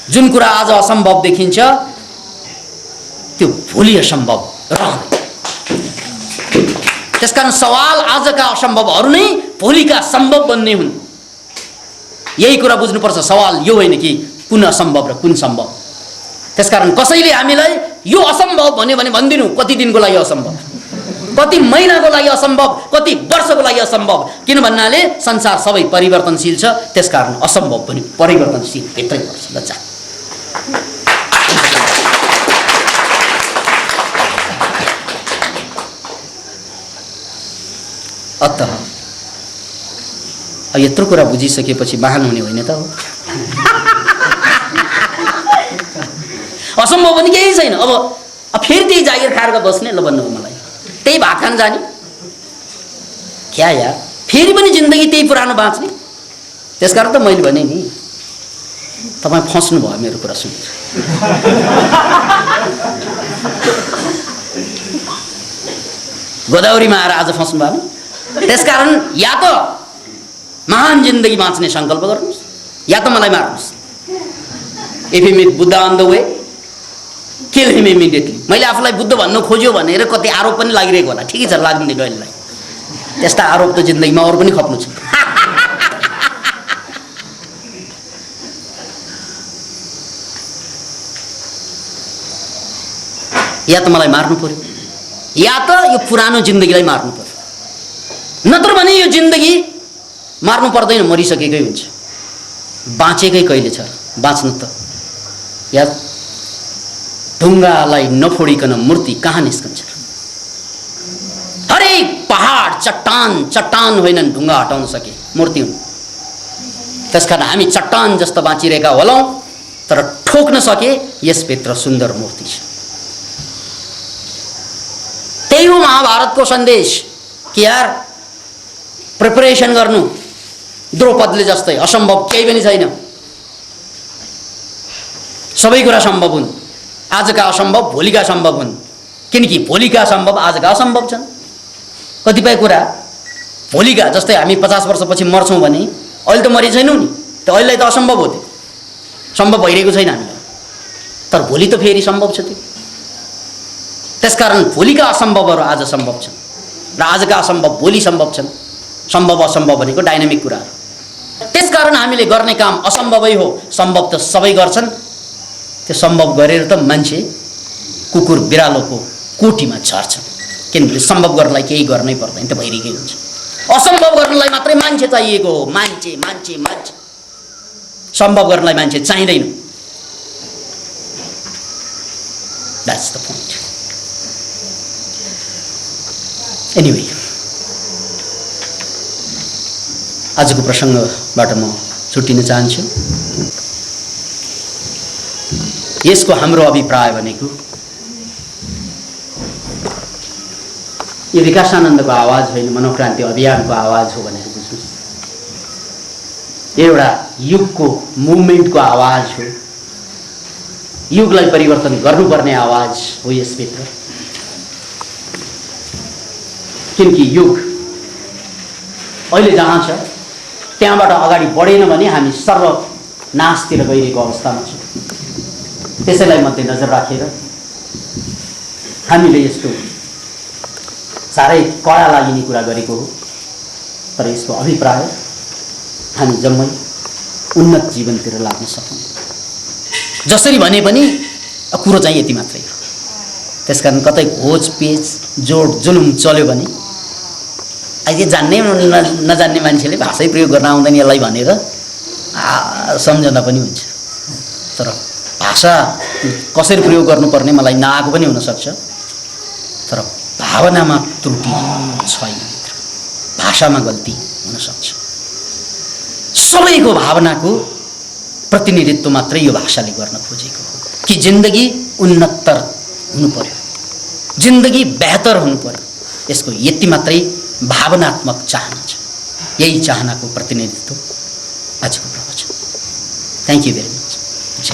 जुन कुरा आज असम्भव देखिन्छ त्यो भोलि असम्भव रहँदैन। त्यसकारण सवाल आजका असम्भवहरू नै भोलिका सम्भव बन्ने हुन्। यही कुरा बुझ्नुपर्छ। सवाल यो होइन कि कुन असम्भव र कुन सम्भव। त्यसकारण कसैले हामीलाई यो असम्भव भन्यो भने भनिदिनु कति दिनको लागि असम्भव, कति महिनाको लागि असम्भव, कति वर्षको लागि असम्भव। किन भन्नाले संसार सबै परिवर्तनशील छ, त्यसकारण असम्भव पनि परिवर्तनशील भित्रै पर्छ। लज्जा अतः अब यत्रो कुरा बुझिसकेपछि महान हुने होइन त हो। असम्भव पनि केही छैन। अब फेरि त्यही जागिर खाएर बस्ने, ल भन्नु मलाई त्यही भात खान जाने क्या यार, फेरि पनि जिन्दगी त्यही पुरानो बाँच्ने। त्यसकारण त मैले भने नि, तपाईँ फस्नु भयो मेरो कुरा सुनेर। गोदावरीमा आएर आज फस्नु भएन। त्यसकारण या त महान जिन्दगी बाँच्ने सङ्कल्प गर्नुहोस्, या त मलाई मार्नुहोस्। If you meet Buddha on the way, kill him immediately. मैले आफूलाई बुद्ध भन्नु खोज्यो भनेर कति आरोप पनि लागिरहेको होला, ठिकै छ, लाग्नु दिनु अहिलेलाई। त्यस्ता आरोप त जिन्दगीमा अरू पनि खप्नु छ। या त मलाई मार्नु पर्यो, या त यो पुरानो जिन्दगीलाई मार्नु पर्यो। नत्र भने यो जिन्दगी मार्नु पर्दैन, मरिसकेकै हुन्छ। बाँचेकै कहिले छ बाँच्नु त। या ढुङ्गालाई नफोडिकन मूर्ति कहाँ निस्कन्छ? हरेक पहाड चट्टान होइनन् ढुङ्गा हटाउन सके, मूर्ति हुन्। त्यसकारण हामी चट्टान जस्तो बाँचिरहेका होलौँ, तर ठोक्न सके यसभित्र सुन्दर मूर्ति छ। त्यही हो महाभारतको सन्देश कि यार प्रिपरेसन गर्नु। द्रौपदीले जस्तै असम्भव केही पनि छैन, सबै कुरा सम्भव हुन्। आजका असम्भव भोलिका सम्भव हुन्, किनकि भोलिका सम्भव आजका असम्भव छन्। कतिपय कुरा भोलिका, जस्तै हामी 50 वर्षपछि मर्छौँ भने अहिले त मरि छैनौँ नि, त अहिलेलाई त असम्भव हो, त्यो सम्भव भइरहेको छैन हामीलाई। तर भोलि त फेरि सम्भव छ त्यो। त्यसकारण भोलिका असम्भवहरू आज सम्भव छन् र आजका असम्भव भोलि सम्भव छन्। सम्भव असम्भव भनेको डाइनामिक कुराहरू। त्यसकारण हामीले गर्ने काम असम्भवै हो, सम्भव त सबै गर्छन्। त्यो सम्भव गरेर त मान्छे कुकुर बिरालोको कोटीमा झर्छ, किनभने सम्भव गर्नलाई केही गर्नै पर्दैन, त भइरहेकै हुन्छ। असम्भव गर्नलाई मात्रै मान्छे चाहिएको हो, मान्छे मान्छे मान्छे। सम्भव गर्नलाई मान्छे चाहिँदैन। That's the point. एनिवे, आजको प्रसङ्गबाट म छुट्टिन चाहन्छु। यसको हाम्रो अभिप्राय भनेको यो विकासानन्दको आवाज होइन, मनोक्रान्ति अभियानको आवाज हो भनेर बुझ्नुहोस्। एउटा युगको मुभमेन्टको आवाज हो, युगलाई परिवर्तन गर्नुपर्ने आवाज हो यसभित्र। किनकि युग अहिले जहाँ छ त्यहाँबाट अगाडि बढेन भने हामी सर्वनाशतिर गइरहेको अवस्थामा छौँ। त्यसैलाई मध्यनजर राखेर हामीले यस्तो साह्रै कडा लागिने कुरा गरेको हो। तर यसको अभिप्राय हामी जम्मै उन्नत जीवनतिर लाग्न सकौँ। जसरी भने पनि कुरो चाहिँ यति मात्रै हो। त्यसकारण कतै घोच पेच जोड जुलुम चल्यो भने अहिले जान्ने नजान्ने मान्छेले भाषै प्रयोग गर्न आउँदैन यसलाई भनेर सम्झँदा पनि हुन्छ। तर भाषा कसरी प्रयोग गर्नुपर्ने मलाई नआएको पनि हुनसक्छ। तर भावनामा त्रुटि छैन, भाषामा गल्ती हुनसक्छ। सबैको भावनाको प्रतिनिधित्व मात्रै यो भाषाले गर्न खोजेको हो कि जिन्दगी उन्नतर हुनु पर्यो, जिन्दगी बेहतर हुनु पर्यो। यसको यति मात्रै भावनात्मक चाहना छ। यही चाहनाको प्रतिनिधित्व आजको प्रवचन। Thank you very much.